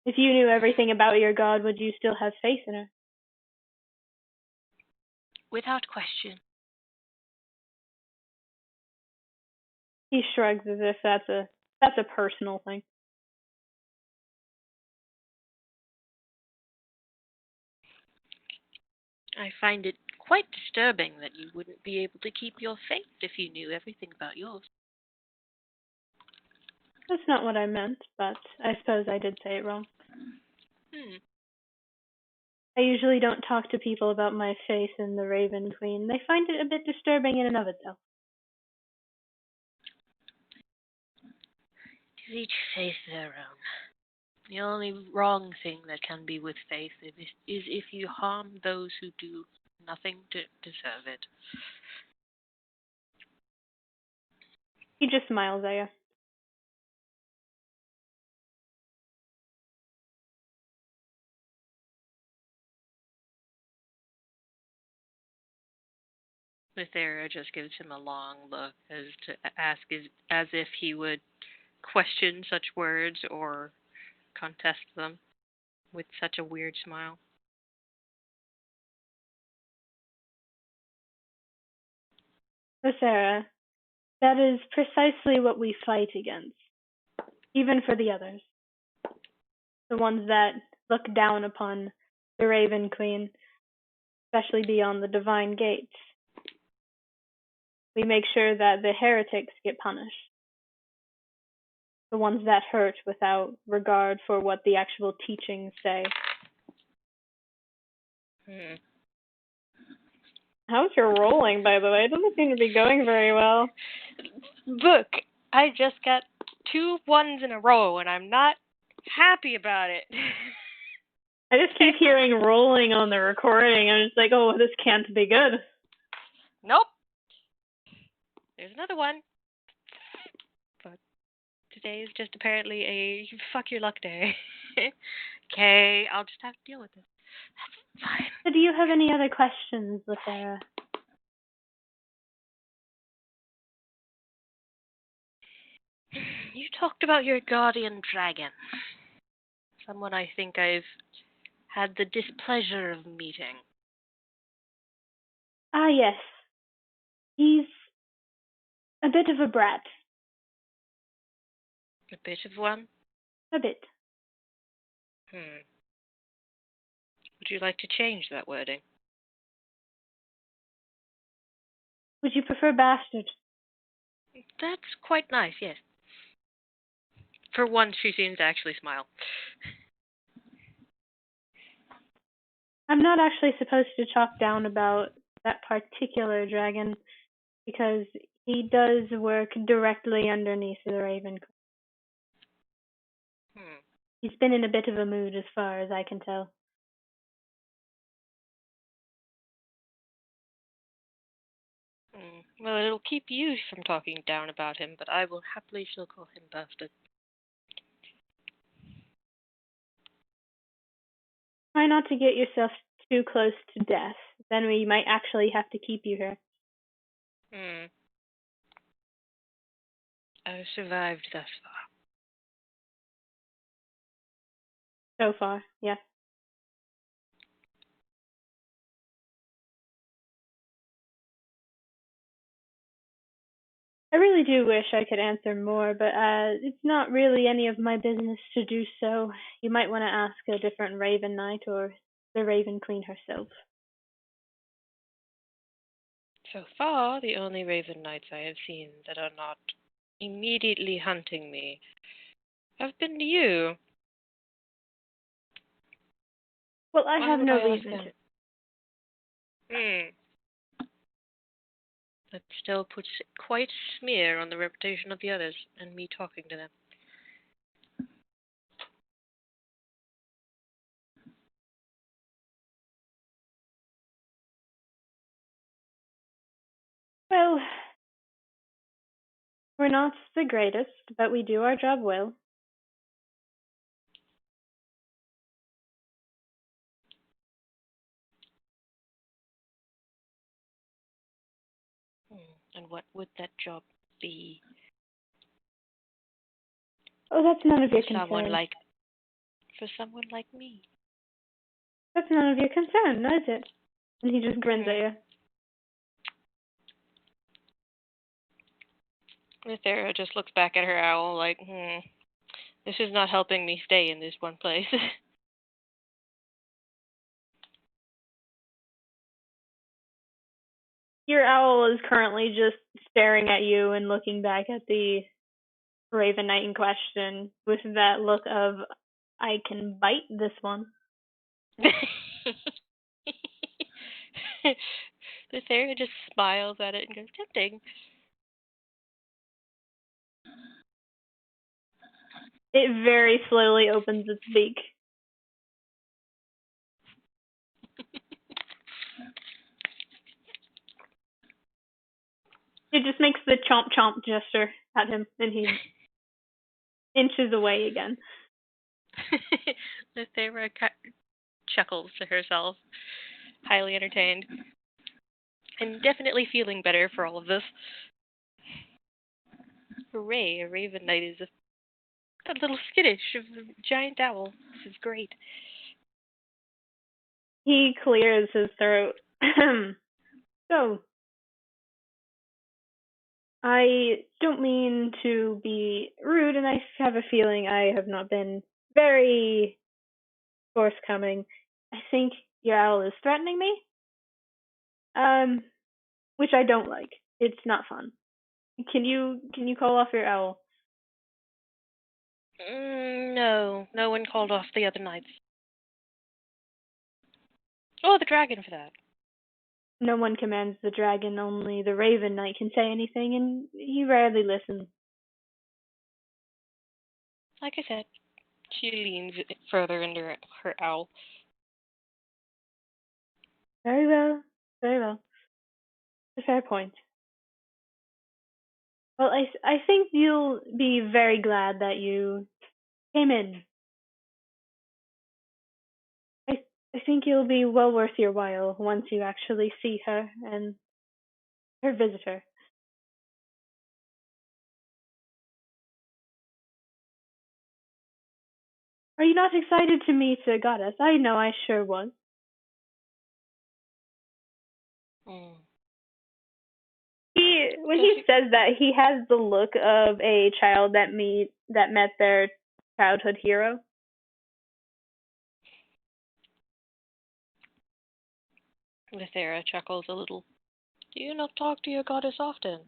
If you knew everything about your god, would you still have faith in her? Without question. He shrugs as if that's a personal thing. I find it quite disturbing that you wouldn't be able to keep your faith if you knew everything about yours. That's not what I meant, but I suppose I did say it wrong. I usually don't talk to people about my faith in the Raven Queen. They find it a bit disturbing in and of itself. To each faith their own. The only wrong thing that can be with faith is if you harm those who do nothing to deserve it. He just smiles at you. Lithera just gives him a long look as if he would question such words or contest them with such a weird smile. Sarah, that is precisely what we fight against, even for the others. The ones that look down upon the Raven Queen, especially beyond the divine gates. We make sure that the heretics get punished. The ones that hurt without regard for what the actual teachings say. How's your rolling, by the way? It doesn't seem to be going very well. Look, I just got 2 1s in a row, and I'm not happy about it. I just keep hearing rolling on the recording. I'm just like, oh, this can't be good. Nope. There's another one. But today is just apparently a fuck your luck day. Okay, I'll just have to deal with it. That's fine. So do you have any other questions, Lithera? You talked about your guardian dragon. Someone I think I've had the displeasure of meeting. Ah, yes. He's a bit of a brat. A bit of one? A bit. Would you like to change that wording? Would you prefer bastard? That's quite nice, yes. For once, she seems to actually smile. I'm not actually supposed to talk down about that particular dragon because he does work directly underneath the Raven. He's been in a bit of a mood as far as I can tell. Well, it'll keep you from talking down about him, but I will happily still call him bastard. Try not to get yourself too close to death. Then we might actually have to keep you here. I've survived thus far. So far, yes. I really do wish I could answer more, but it's not really any of my business to do so. You might want to ask a different Raven Knight or the Raven Queen herself. So far, the only Raven Knights I have seen that are not immediately hunting me have been you. Well, I Why have would no I ask reason them? to. That still puts quite a smear on the reputation of the others and me talking to them. Well, we're not the greatest, but we do our job well. And what would that job be Oh, that's none of for your concern. someone like me? That's none of your concern, is it? And he just grins at you. Lithera just looks back at her owl like, this is not helping me stay in this one place. Your owl is currently just staring at you and looking back at the Raven Knight in question with that look of, I can bite this one. Lithera just smiles at it and goes, tempting. It very slowly opens its beak. It just makes the chomp chomp gesture at him, and he inches away again. Lithera chuckles to herself, highly entertained. I'm definitely feeling better for all of this. Hooray, a Raven Knight is a little skittish of a giant owl. This is great. He clears his throat. So, I don't mean to be rude, and I have a feeling I have not been very forthcoming. I think your owl is threatening me, which I don't like. It's not fun. Can you call off your owl? No, no one called off the other knights. Oh, the dragon for that. No one commands the dragon. Only the Raven Knight can say anything, and he rarely listens. Like I said, she leans further into her owl. Very well, very well. A fair point. Well, I think you'll be very glad that you came in. I I think it'll be well worth your while once you actually see her and her visitor. Are you not excited to meet a goddess? I know I sure was. Mm. When he says that, he has the look of a child that met their childhood hero. Lithera chuckles a little. Do you not talk to your goddess often?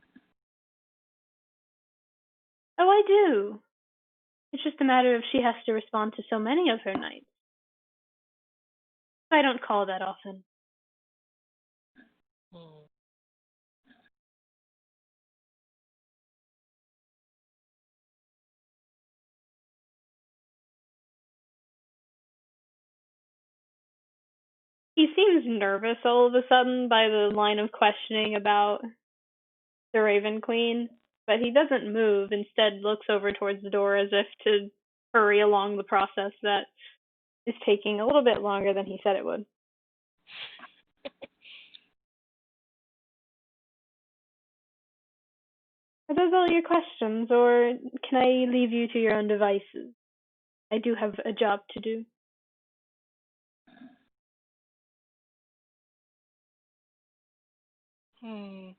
Oh, I do. It's just a matter of she has to respond to so many of her knights. I don't call that often. Mm. He seems nervous all of a sudden by the line of questioning about the Raven Queen, but he doesn't move, instead looks over towards the door as if to hurry along the process that is taking a little bit longer than he said it would. Are those all your questions, or can I leave you to your own devices? I do have a job to do. Hmm.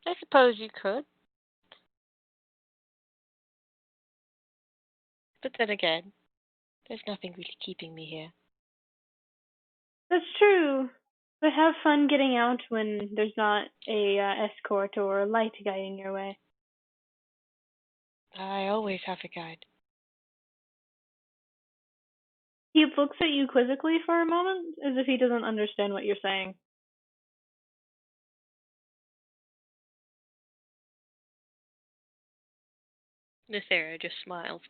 I suppose you could, but then again, there's nothing really keeping me here. That's true. But have fun getting out when there's not a escort or a light guiding your way. I always have a guide. He looks at you quizzically for a moment, as if he doesn't understand what you're saying. Lithera just smiles.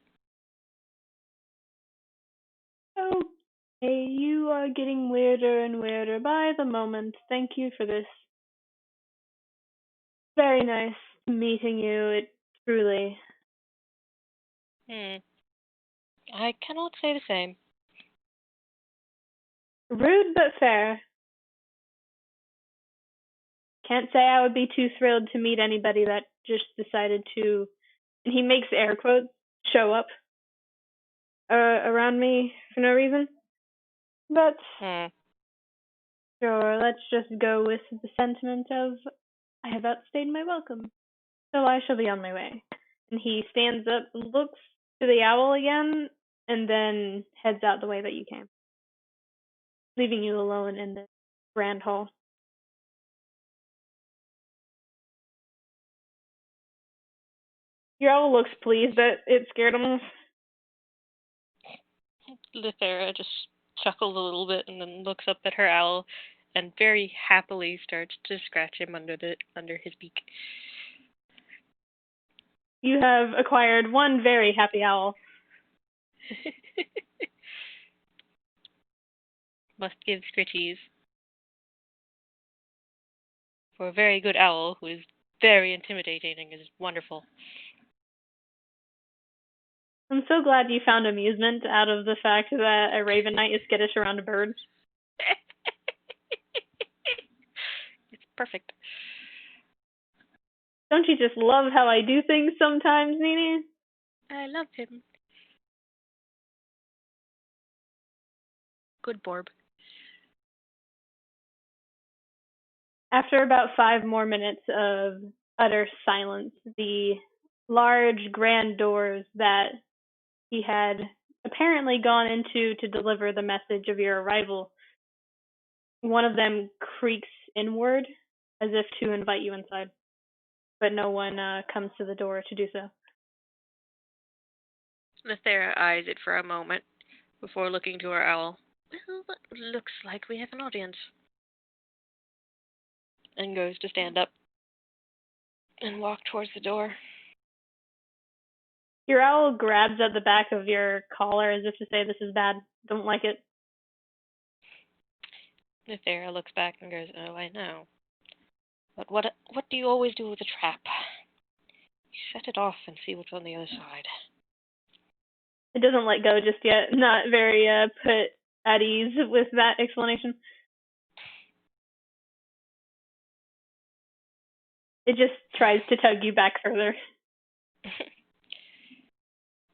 Okay, you are getting weirder and weirder by the moment. Thank you for this. Very nice meeting you, it truly. Hmm. I cannot say the same. Rude but fair. Can't say I would be too thrilled to meet anybody that just decided to, and he makes air quotes, show up around me for no reason. But Hmm. sure, let's just go with the sentiment of I have outstayed my welcome, so I shall be on my way. And he stands up, looks to the owl again, and then heads out the way that you came, leaving you alone in the grand hall. Your owl looks pleased that it scared him. Lithera just chuckles a little bit and then looks up at her owl and very happily starts to scratch him under his beak. You have acquired one very happy owl. Must give Scritchies. For a very good owl who is very intimidating and is wonderful. I'm so glad you found amusement out of the fact that a raven knight is skittish around a bird. It's perfect. Don't you just love how I do things sometimes, Nini? I love him. Good Borb. After about 5 more minutes of utter silence, the large grand doors that he had apparently gone into to deliver the message of your arrival, one of them creaks inward as if to invite you inside, but no one comes to the door to do so. Lithera eyes it for a moment before looking to her owl. Well, looks like we have an audience. And goes to stand up and walk towards the door. Your owl grabs at the back of your collar as if to say, "This is bad. Don't like it." Lithera looks back and goes, "Oh, I know. But what do you always do with a trap? You set it off and see what's on the other side." It doesn't let go just yet. Not very put at ease with that explanation. It just tries to tug you back further.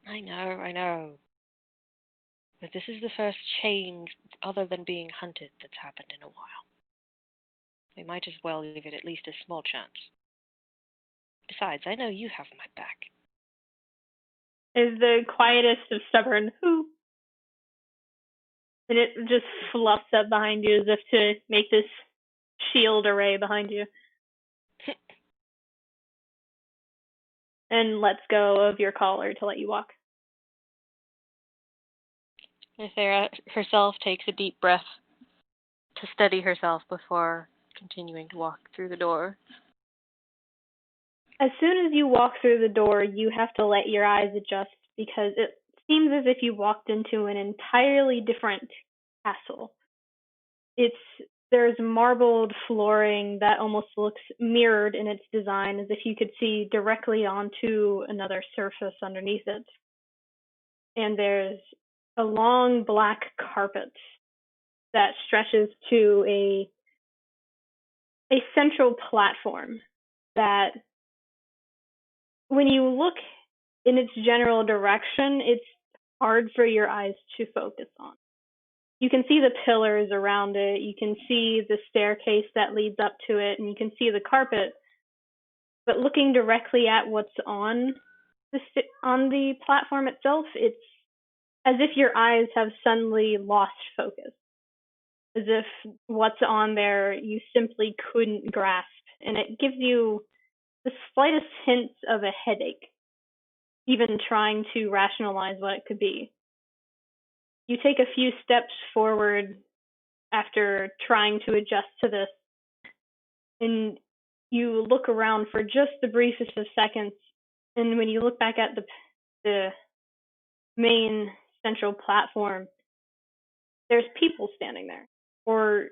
I know. But this is the first change other than being hunted that's happened in a while. We might as well give it at least a small chance. Besides, I know you have my back. Is the quietest of stubborn who, and it just fluffs up behind you as if to make this shield array behind you, and lets go of your collar to let you walk. Lithera herself takes a deep breath to steady herself before continuing to walk through the door. As soon as you walk through the door, you have to let your eyes adjust because it seems as if you walked into an entirely different castle. There's marbled flooring that almost looks mirrored in its design, as if you could see directly onto another surface underneath it. And there's a long black carpet that stretches to a central platform that, when you look in its general direction, it's hard for your eyes to focus on. You can see the pillars around it, you can see the staircase that leads up to it, and you can see the carpet. But looking directly at what's on the platform itself, it's as if your eyes have suddenly lost focus. As if what's on there you simply couldn't grasp, and it gives you the slightest hint of a headache, even trying to rationalize what it could be. You take a few steps forward after trying to adjust to this, and you look around for just the briefest of seconds, and when you look back at the main central platform, there's people standing there, or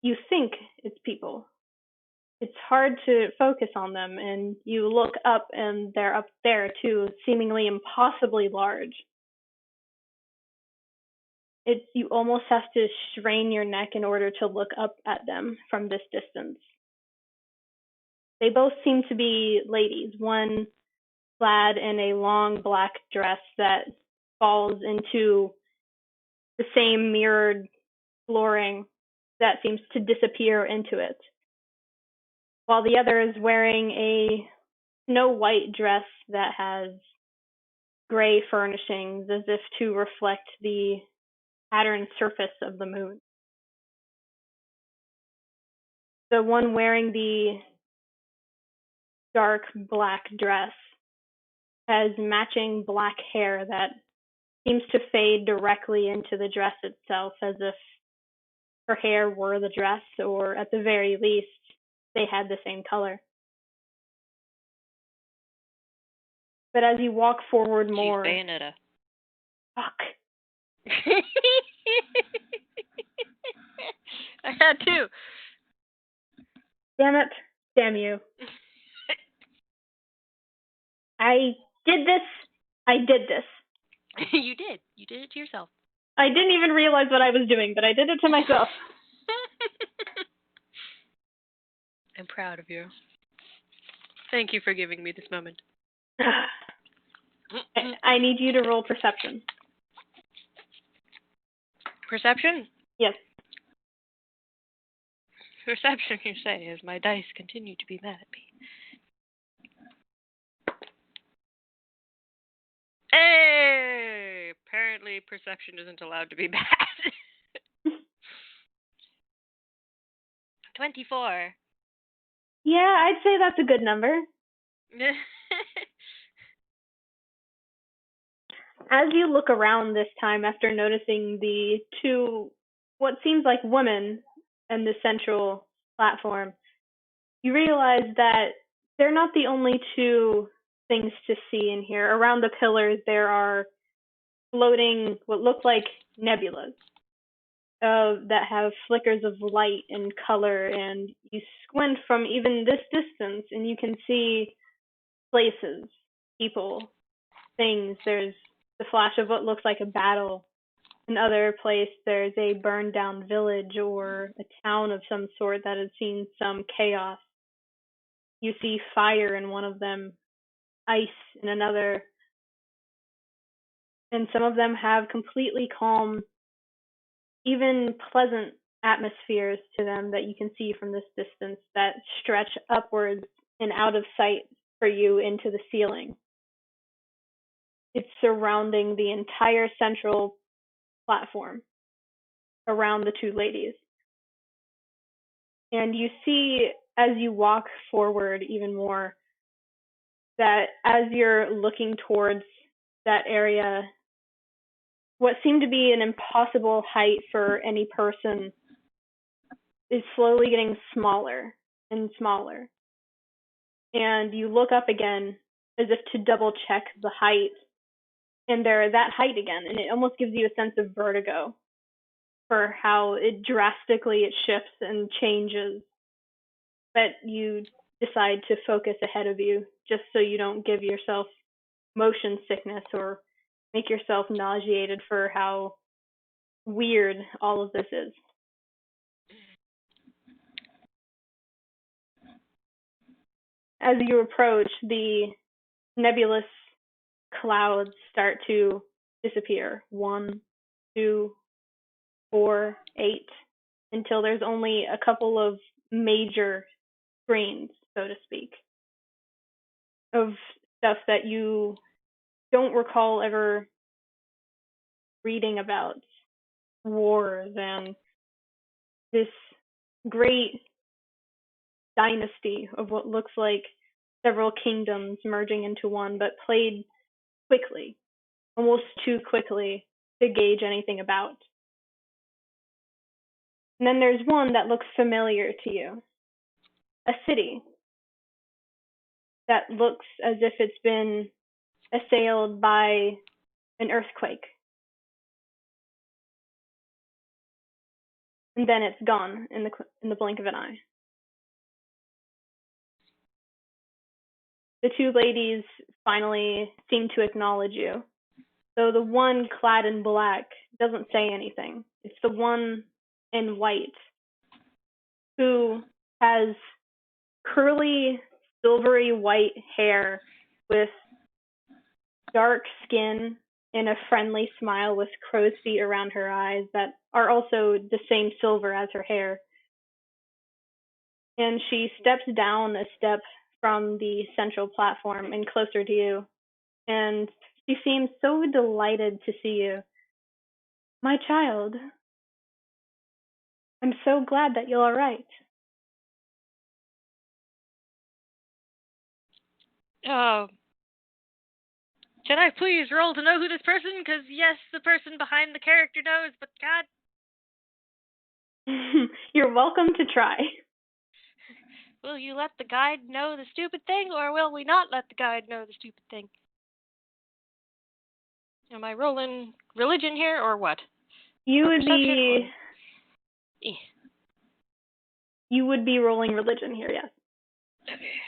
you think it's people. It's hard to focus on them, and you look up and they're up there too, seemingly impossibly large. You almost have to strain your neck in order to look up at them from this distance. They both seem to be ladies, one clad in a long black dress that falls into the same mirrored flooring that seems to disappear into it, while the other is wearing a snow white dress that has gray furnishings as if to reflect the patterned surface of the moon. The one wearing the dark black dress has matching black hair that seems to fade directly into the dress itself, as if her hair were the dress, or at the very least, they had the same color. But as you walk forward more... She's Bayonetta. Fuck. I had to. Damn it. Damn you. I did this. You did. You did it to yourself. I didn't even realize what I was doing, but I did it to myself. I'm proud of you. Thank you for giving me this moment. I need you to roll perception. Perception? Yes. Perception, you say, as my dice continue to be mad at me. Hey! Apparently perception isn't allowed to be bad. 24. Yeah, I'd say that's a good number. As you look around this time after noticing the two, what seems like women in the central platform, you realize that they're not the only two things to see in here. Around the pillars, there are floating what look like nebulas that have flickers of light and color, and you squint from even this distance and you can see places, people, things. There's the flash of what looks like a battle. Another place, there's a burned down village or a town of some sort that has seen some chaos. You see fire in one of them, ice in another, and some of them have completely calm, even pleasant atmospheres to them that you can see from this distance that stretch upwards and out of sight for you into the ceiling. It's surrounding the entire central platform around the two ladies. And you see, as you walk forward even more, that as you're looking towards that area, what seemed to be an impossible height for any person is slowly getting smaller and smaller. And you look up again as if to double check the height, and they're that height again, and it almost gives you a sense of vertigo for how it shifts and changes. But you decide to focus ahead of you just so you don't give yourself motion sickness or make yourself nauseated for how weird all of this is. As you approach, the nebulous clouds start to disappear. 1, 2, 4, 8, until there's only a couple of major screens, so to speak, of stuff that you don't recall ever reading about wars and this great dynasty of what looks like several kingdoms merging into one, but played quickly, almost too quickly to gauge anything about. And then there's one that looks familiar to you. A city that looks as if it's been assailed by an earthquake. And then it's gone in the blink of an eye. The two ladies finally seem to acknowledge you. So the one clad in black doesn't say anything. It's the one in white who has curly, silvery white hair with dark skin and a friendly smile with crow's feet around her eyes that are also the same silver as her hair. And she steps down a step from the central platform and closer to you. And she seems so delighted to see you. My child, I'm so glad that you're all right. Oh, can I please roll to know who this person? Because yes, the person behind the character knows, but God. You're welcome to try. Will you let the guide know the stupid thing, or will we not let the guide know the stupid thing? Am I rolling religion here, or what? You Or would perception, be. or... You would be rolling religion here, yes. Okay.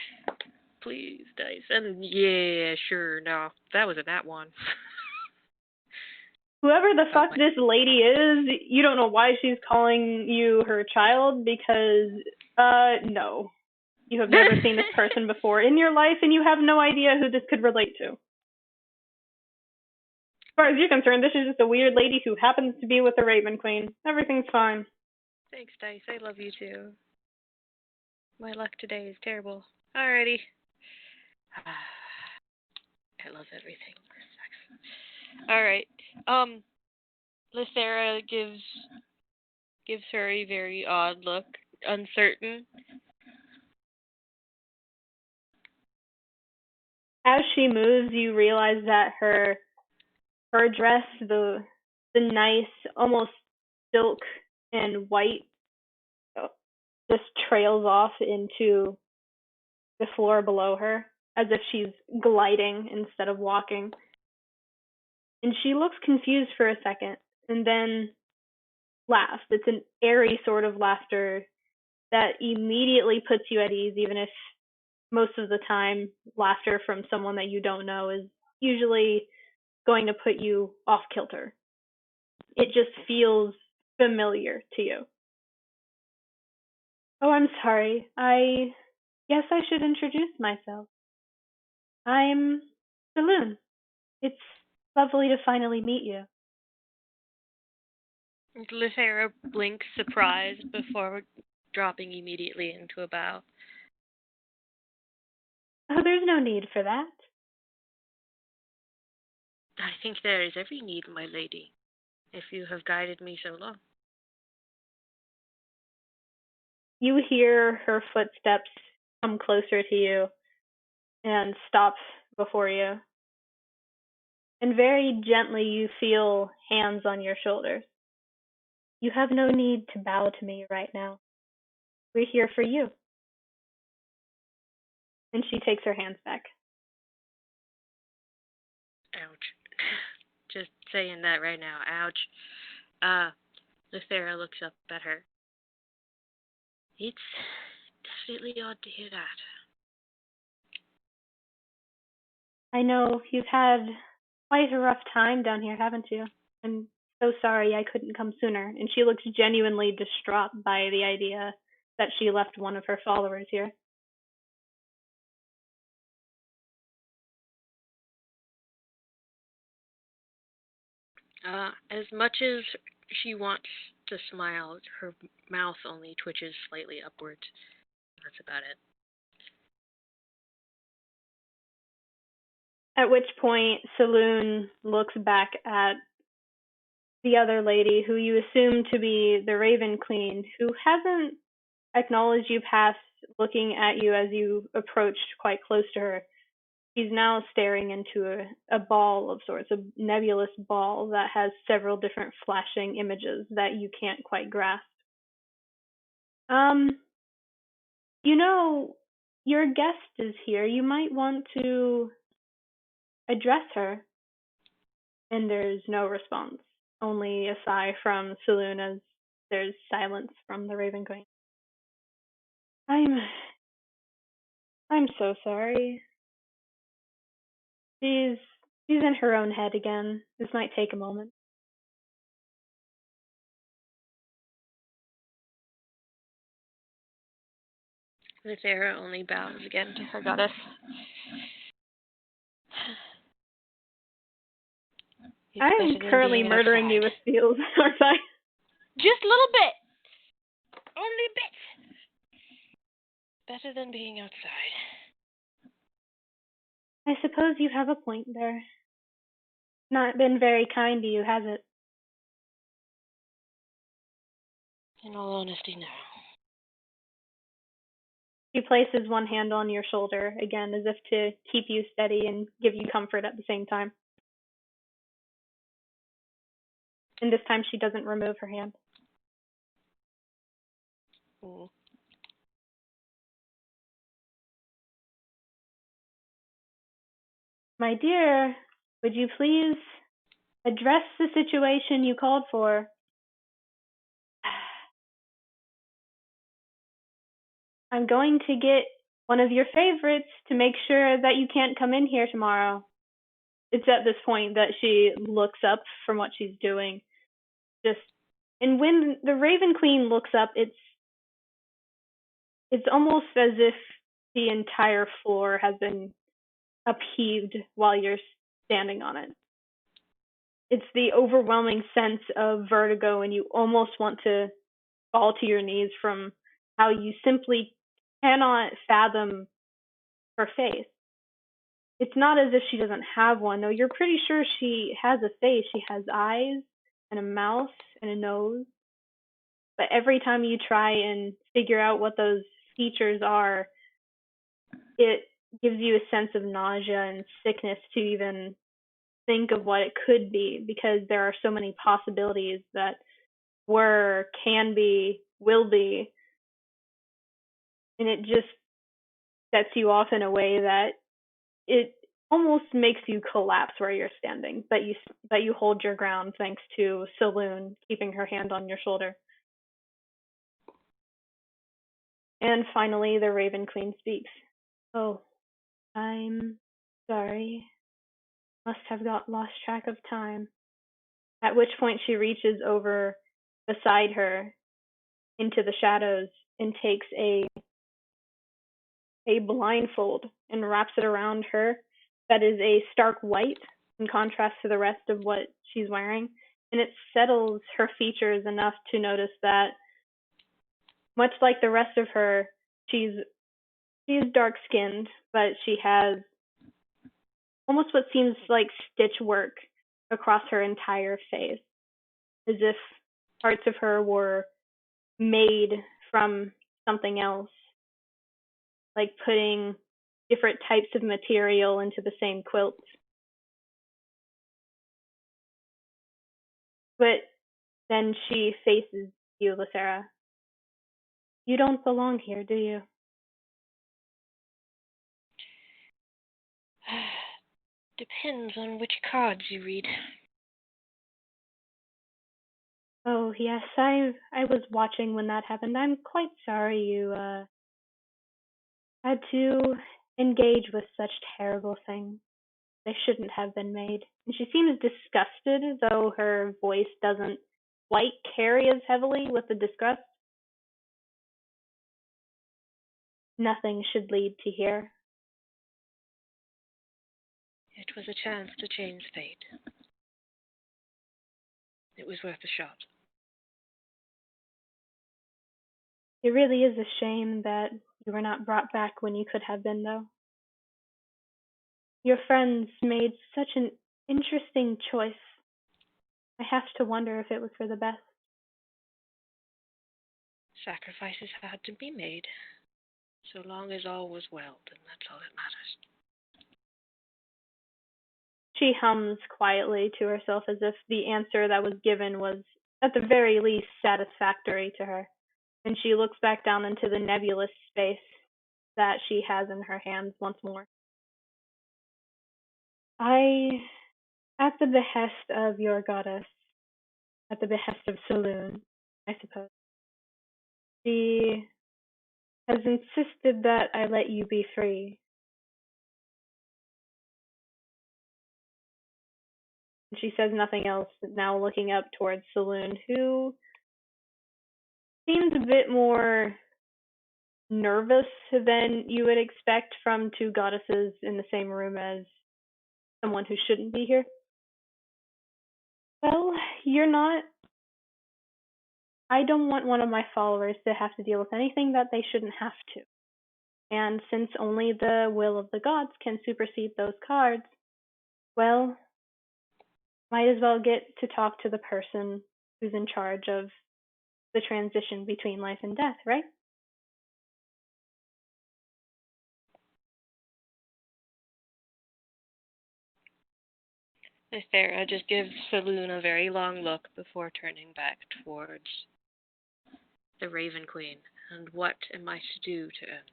Please, dice. And yeah, sure, no. That was a nat one. Whoever the fuck this lady is, you don't know why she's calling you her child because, no. You have never seen this person before in your life and you have no idea who this could relate to. As far as you're concerned, this is just a weird lady who happens to be with the Raven Queen. Everything's fine. Thanks, Dice. I love you too. My luck today is terrible. Alrighty. I love everything. Alright. Lithera gives her a very odd look, uncertain. As she moves, you realize that her dress, the nice, almost silk and white, just trails off into the floor below her, as if she's gliding instead of walking. And she looks confused for a second, and then laughs. It's an airy sort of laughter that immediately puts you at ease, even if most of the time laughter from someone that you don't know is usually going to put you off kilter. It just feels familiar to you. Oh, I'm sorry. I guess I should introduce myself. I'm Saloon. It's lovely to finally meet you. Lithera blinks surprised before dropping immediately into a bow. Oh, there's no need for that. I think there is every need, my lady, if you have guided me so long. You hear her footsteps come closer to you and stop before you. And very gently you feel hands on your shoulders. You have no need to bow to me right now. We're here for you. And she takes her hands back. Ouch. Just saying that right now. Ouch. Lithera looks up at her. It's definitely odd to hear that. I know you've had quite a rough time down here, haven't you? I'm so sorry I couldn't come sooner. And she looks genuinely distraught by the idea that she left one of her followers here. As much as she wants to smile. Her mouth only twitches slightly upward. That's about it. At which point, Saloon looks back at the other lady, who you assume to be the Raven Queen, who hasn't acknowledged you past looking at you as you approached quite close to her. She's now staring into a ball of sorts, a nebulous ball that has several different flashing images that you can't quite grasp. You know, your guest is here. You might want to address her. And there's no response, only a sigh from Saloon as there's silence from the Raven Queen. I'm so sorry. She's in her own head again. This might take a moment. Lithera only bows again to her goddess. I'm currently murdering you with steals, aren't I? Just a little bit. Only a bit. Better than being outside. I suppose you have a point there. Not been very kind to you, has it? In all honesty, no. She places one hand on your shoulder, again, as if to keep you steady and give you comfort at the same time. And this time she doesn't remove her hand. Mm. My dear, would you please address the situation you called for? I'm going to get one of your favorites to make sure that you can't come in here tomorrow. It's at this point that she looks up from what she's doing. And when the Raven Queen looks up, it's almost as if the entire floor has been upheaved while you're standing on it. It's the overwhelming sense of vertigo, and you almost want to fall to your knees from how you simply cannot fathom her face. It's not as if she doesn't have one, though. You're pretty sure she has a face. She has eyes and a mouth and a nose. But every time you try and figure out what those features are, it gives you a sense of nausea and sickness to even think of what it could be, because there are so many possibilities that were, can be, will be. And it just sets you off in a way that it almost makes you collapse where you're standing, but you hold your ground thanks to Saloon keeping her hand on your shoulder. And finally, the Raven Queen speaks. Oh, I'm sorry. Must have got lost track of time. At which point she reaches over beside her into the shadows and takes a blindfold and wraps it around her that is a stark white in contrast to the rest of what she's wearing. And it settles her features enough to notice that, much like the rest of her, she's dark-skinned, but she has almost what seems like stitch work across her entire face, as if parts of her were made from something else, like putting different types of material into the same quilt. But then she faces you, Lithera. You don't belong here, do you? Depends on which cards you read. Oh, yes, I was watching when that happened. I'm quite sorry you had to engage with such terrible things. They shouldn't have been made. And she seems disgusted, though her voice doesn't quite carry as heavily with the disgust. Nothing should lead to here. It was a chance to change fate. It was worth a shot. It really is a shame that you were not brought back when you could have been, though. Your friends made such an interesting choice. I have to wonder if it was for the best. Sacrifices had to be made. So long as all was well, then that's all that matters. She hums quietly to herself as if the answer that was given was, at the very least, satisfactory to her. And she looks back down into the nebulous space that she has in her hands once more. I, at the behest of your goddess, at the behest of Saloon, I suppose, she has insisted that I let you be free. She says nothing else, now looking up towards Saloon, who seems a bit more nervous than you would expect from two goddesses in the same room as someone who shouldn't be here. Well, you're not. I don't want one of my followers to have to deal with anything that they shouldn't have to. And since only the will of the gods can supersede those cards, well, might as well get to talk to the person who's in charge of the transition between life and death, right? Lithera just gives Saloon a very long look before turning back towards the Raven Queen. And what am I to do to him?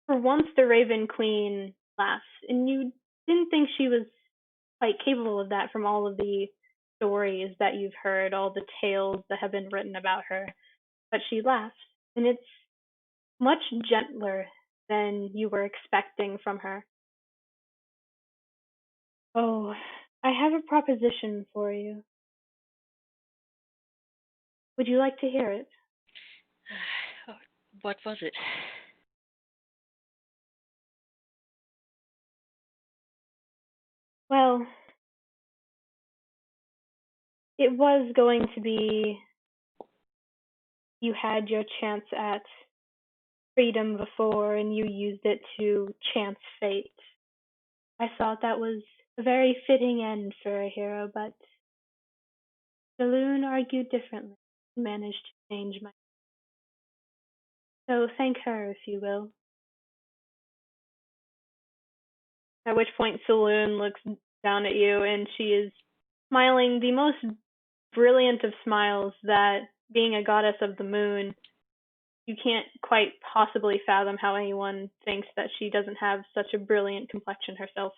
For once, the Raven Queen laughs, and you didn't think she was quite capable of that from all of the stories that you've heard, all the tales that have been written about her. But she laughs, and it's much gentler than you were expecting from her. Oh, I have a proposition for you. Would you like to hear it? What was it? Well, it was going to be you had your chance at freedom before and you used it to chance fate. I thought that was a very fitting end for a hero, but Saloon argued differently and managed to change my. So thank her, if you will. At which point Saloon looks down at you and she is smiling the most brilliant of smiles that, being a goddess of the moon, you can't quite possibly fathom how anyone thinks that she doesn't have such a brilliant complexion herself.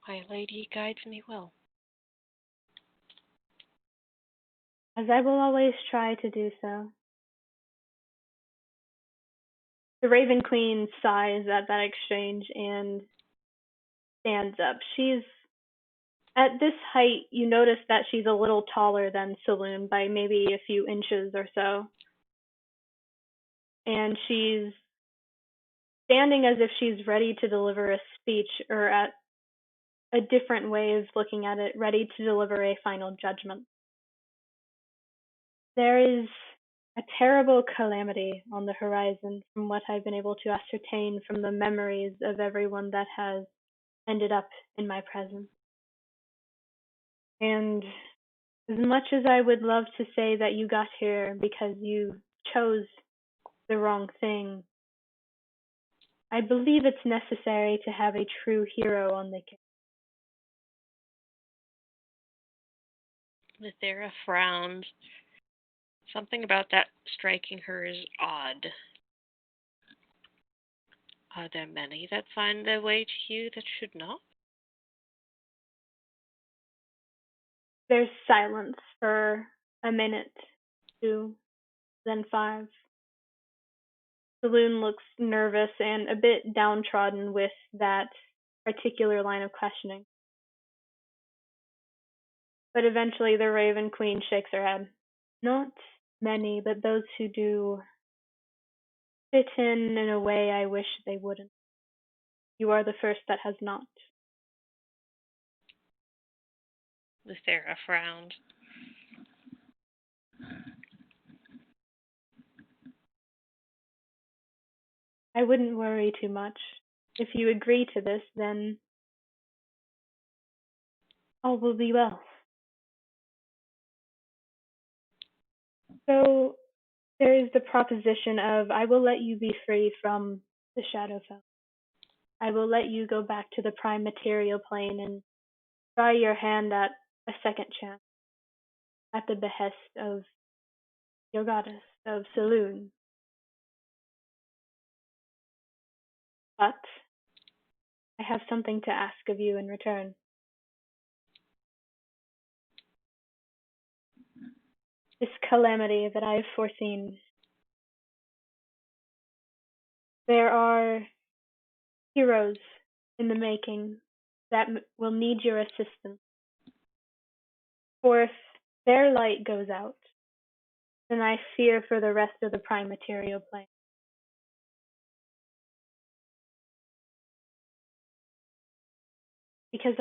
My lady guides me well. As I will always try to do so. The Raven Queen sighs at that exchange and stands up. She's at this height, you notice that she's a little taller than Saloon by maybe a few inches or so. And she's standing as if she's ready to deliver a speech, or at a different way of looking at it, ready to deliver a final judgment. There is a terrible calamity on the horizon from what I've been able to ascertain from the memories of everyone that has ended up in my presence. And as much as I would love to say that you got here because you chose the wrong thing, I believe it's necessary to have a true hero on the case. Lithera frowns. Something about that striking her as odd. Are there many that find their way to you that should not? There's silence for a minute, two, then five. Saloon looks nervous and a bit downtrodden with that particular line of questioning. But eventually the Raven Queen shakes her head. Not many, but those who do fit in a way I wish they wouldn't. You are the first that has not. Lithera frowned. I wouldn't worry too much. If you agree to this, then all will be well. So there is the proposition of I will let you be free from the Shadowfell. I will let you go back to the prime material plane and try your hand at a second chance at the behest of your goddess of Saloon. But I have something to ask of you in return. This calamity that I have foreseen. There are heroes in the making that will need your assistance. For if their light goes out, then I fear for the rest of the prime material plane. Because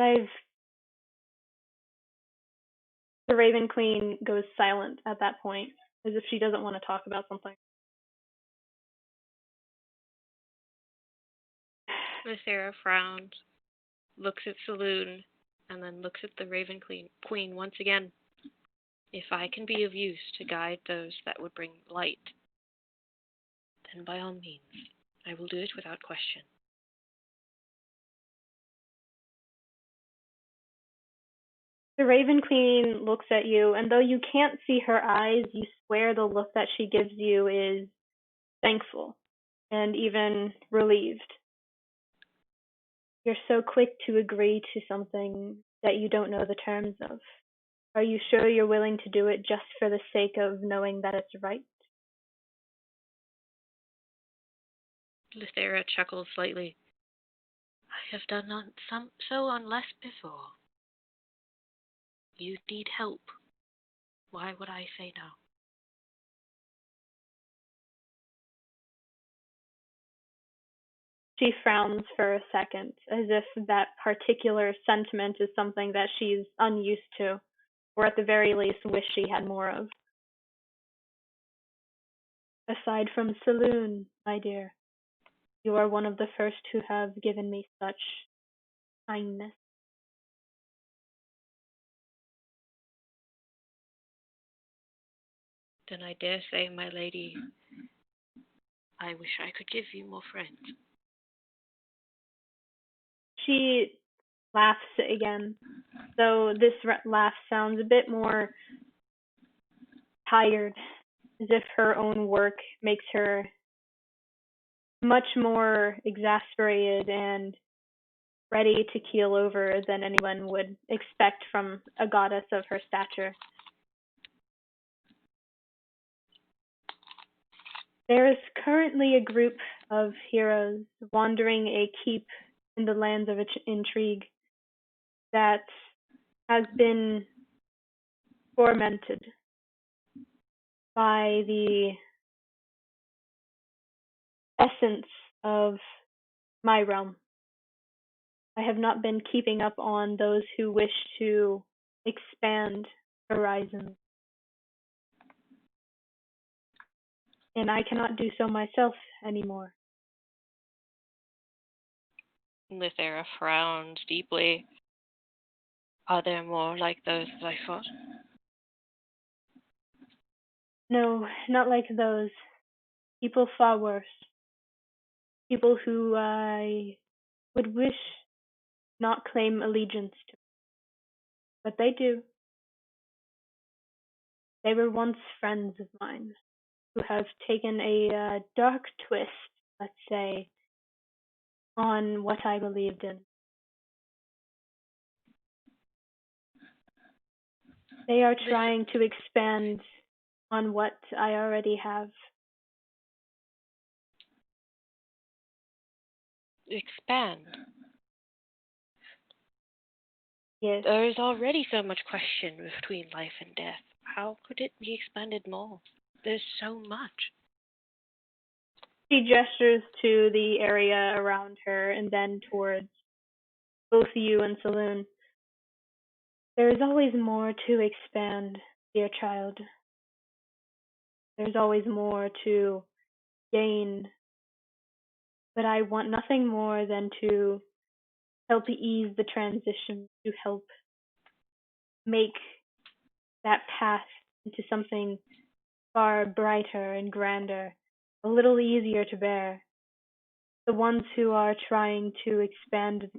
the Raven Queen goes silent at that point, as if she doesn't want to talk about something. Lithera frowned, looks at Saloon, and then looks at the Raven Queen once again. If I can be of use to guide those that would bring light, then by all means, I will do it without question. The Raven Queen looks at you, and though you can't see her eyes, you swear the look that she gives you is thankful and even relieved. You're so quick to agree to something that you don't know the terms of. Are you sure you're willing to do it just for the sake of knowing that it's right? Lithera chuckled slightly. I have done so on less before. You need help. Why would I say no? She frowns for a second, as if that particular sentiment is something that she's unused to, or at the very least wish she had more of. Aside from Saloon, my dear, you are one of the first who have given me such kindness. Then I dare say, my lady, I wish I could give you more friends. She laughs again, though this laugh sounds a bit more tired, as if her own work makes her much more exasperated and ready to keel over than anyone would expect from a goddess of her stature. There is currently a group of heroes wandering a keep in the lands of intrigue that has been tormented by the essence of my realm. I have not been keeping up on those who wish to expand horizons, and I cannot do so myself anymore. Lithera frowned deeply. Are there more like those that I fought? No, not like those. People far worse. People who I would wish not claim allegiance to. But they do. They were once friends of mine who have taken a dark twist, let's say, on what I believed in. They are trying to expand on what I already have. Expand? Yes. There is already so much question between life and death. How could it be expanded more? There's so much. She gestures to the area around her and then towards both you and Saloon. There is always more to expand, dear child. There's always more to gain, but I want nothing more than to help ease the transition, to help make that path into something far brighter and grander, a little easier to bear. The ones who are trying to expand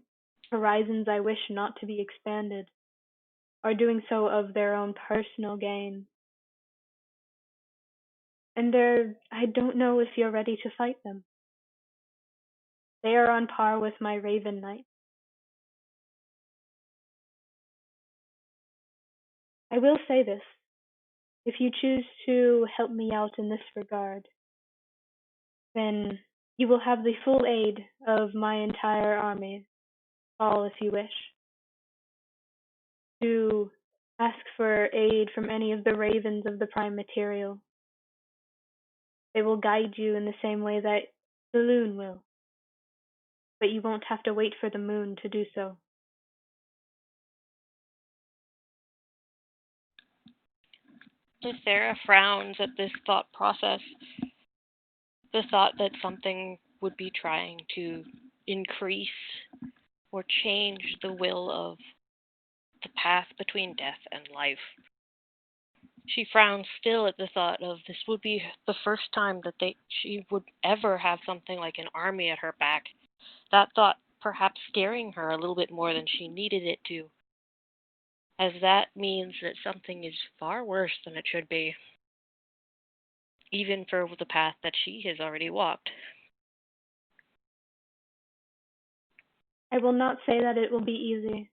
horizons I wish not to be expanded are doing so of their own personal gain. And I don't know if you're ready to fight them. They are on par with my Raven Knight. I will say this. If you choose to help me out in this regard, then you will have the full aid of my entire army, all if you wish. To ask for aid from any of the ravens of the prime material. They will guide you in the same way that the loon will, but you won't have to wait for the moon to do so. Lithera frowns at this thought process, the thought that something would be trying to increase or change the will of the path between death and life. She frowns still at the thought of this would be the first time that she would ever have something like an army at her back. That thought perhaps scaring her a little bit more than she needed it to, as that means that something is far worse than it should be, even for the path that she has already walked. I will not say that it will be easy,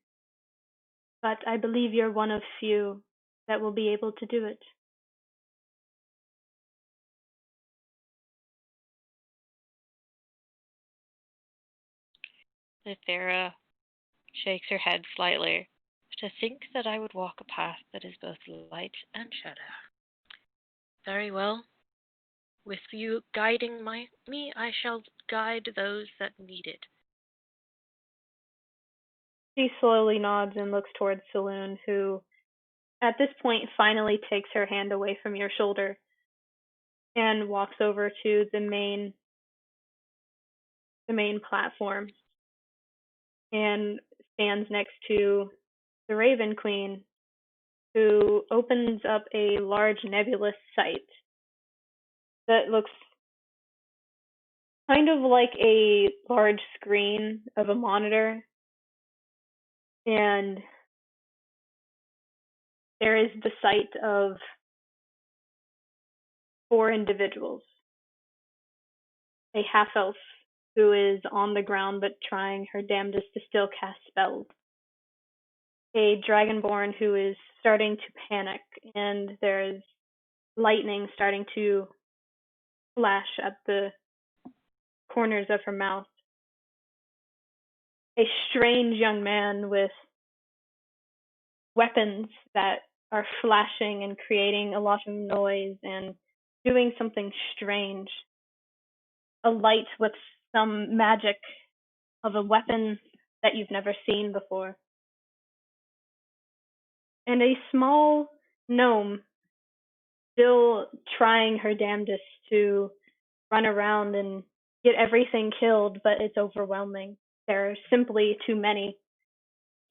but I believe you're one of few that will be able to do it. Lithera shakes her head slightly. To think that I would walk a path that is both light and shadow. Very well. With you guiding me, I shall guide those that need it. She slowly nods and looks towards Saloon, who at this point finally takes her hand away from your shoulder and walks over to the main platform and stands next to the Raven Queen, who opens up a large nebulous sight that looks kind of like a large screen of a monitor, and there is the sight of 4 individuals. A half-elf who is on the ground but trying her damnedest to still cast spells. A dragonborn who is starting to panic, and there's lightning starting to flash at the corners of her mouth. A strange young man with weapons that are flashing and creating a lot of noise and doing something strange. A light with some magic of a weapon that you've never seen before. And a small gnome still trying her damnedest to run around and get everything killed, but it's overwhelming. There are simply too many.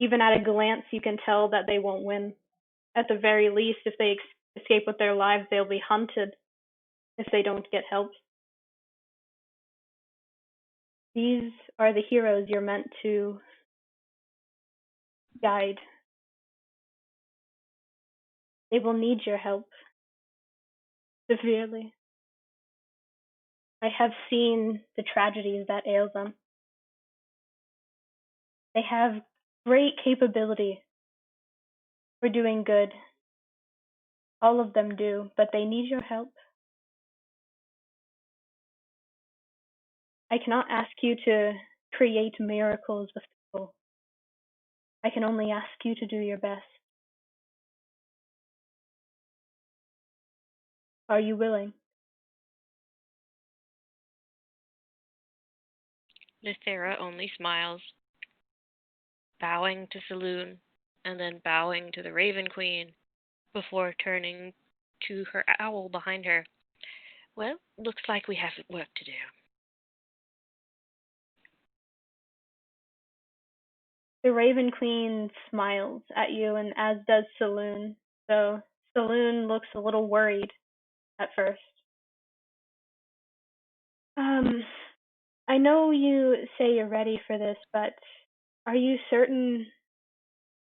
Even at a glance, you can tell that they won't win. At the very least, if they escape with their lives, they'll be hunted if they don't get help. These are the heroes you're meant to guide. They will need your help severely. I have seen the tragedies that ail them. They have great capability for doing good. All of them do, but they need your help. I cannot ask you to create miracles with people. I can only ask you to do your best. Are you willing? Lithera only smiles, bowing to Saloon, and then bowing to the Raven Queen, before turning to her owl behind her. Well, looks like we have work to do. The Raven Queen smiles at you, and as does Saloon. So Saloon looks a little worried at first. Um, I know you say you're ready for this, but are you certain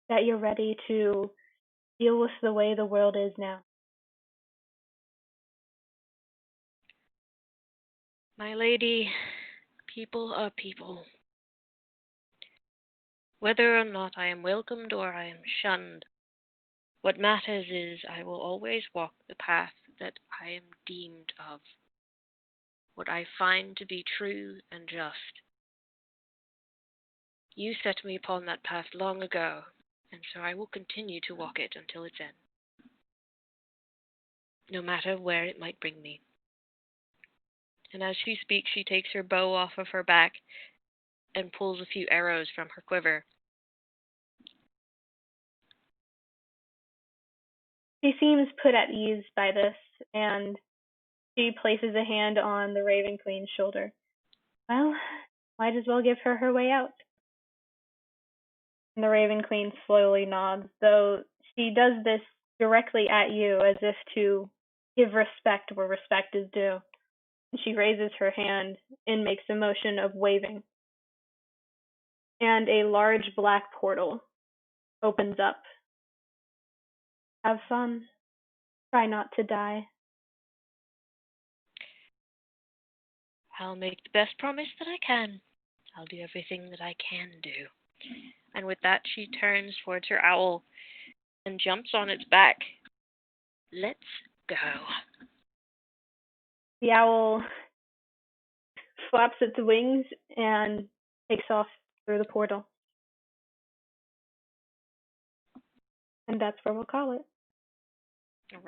that you're ready to deal with the way the world is now? My lady, people are people. Whether or not I am welcomed or I am shunned, what matters is I will always walk the path that I am deemed of, what I find to be true and just. You set me upon that path long ago, and so I will continue to walk it until its end, no matter where it might bring me. And as she speaks, she takes her bow off of her back and pulls a few arrows from her quiver. She seems put at ease by this, and she places a hand on the Raven Queen's shoulder. Well, might as well give her her way out. And the Raven Queen slowly nods, though she does this directly at you as if to give respect where respect is due. She raises her hand and makes a motion of waving. And a large black portal opens up. Have fun. Try not to die. I'll make the best promise that I can. I'll do everything that I can do. And with that, she turns towards her owl and jumps on its back. Let's go. The owl flaps its wings and takes off through the portal. And that's where we'll call it. All right.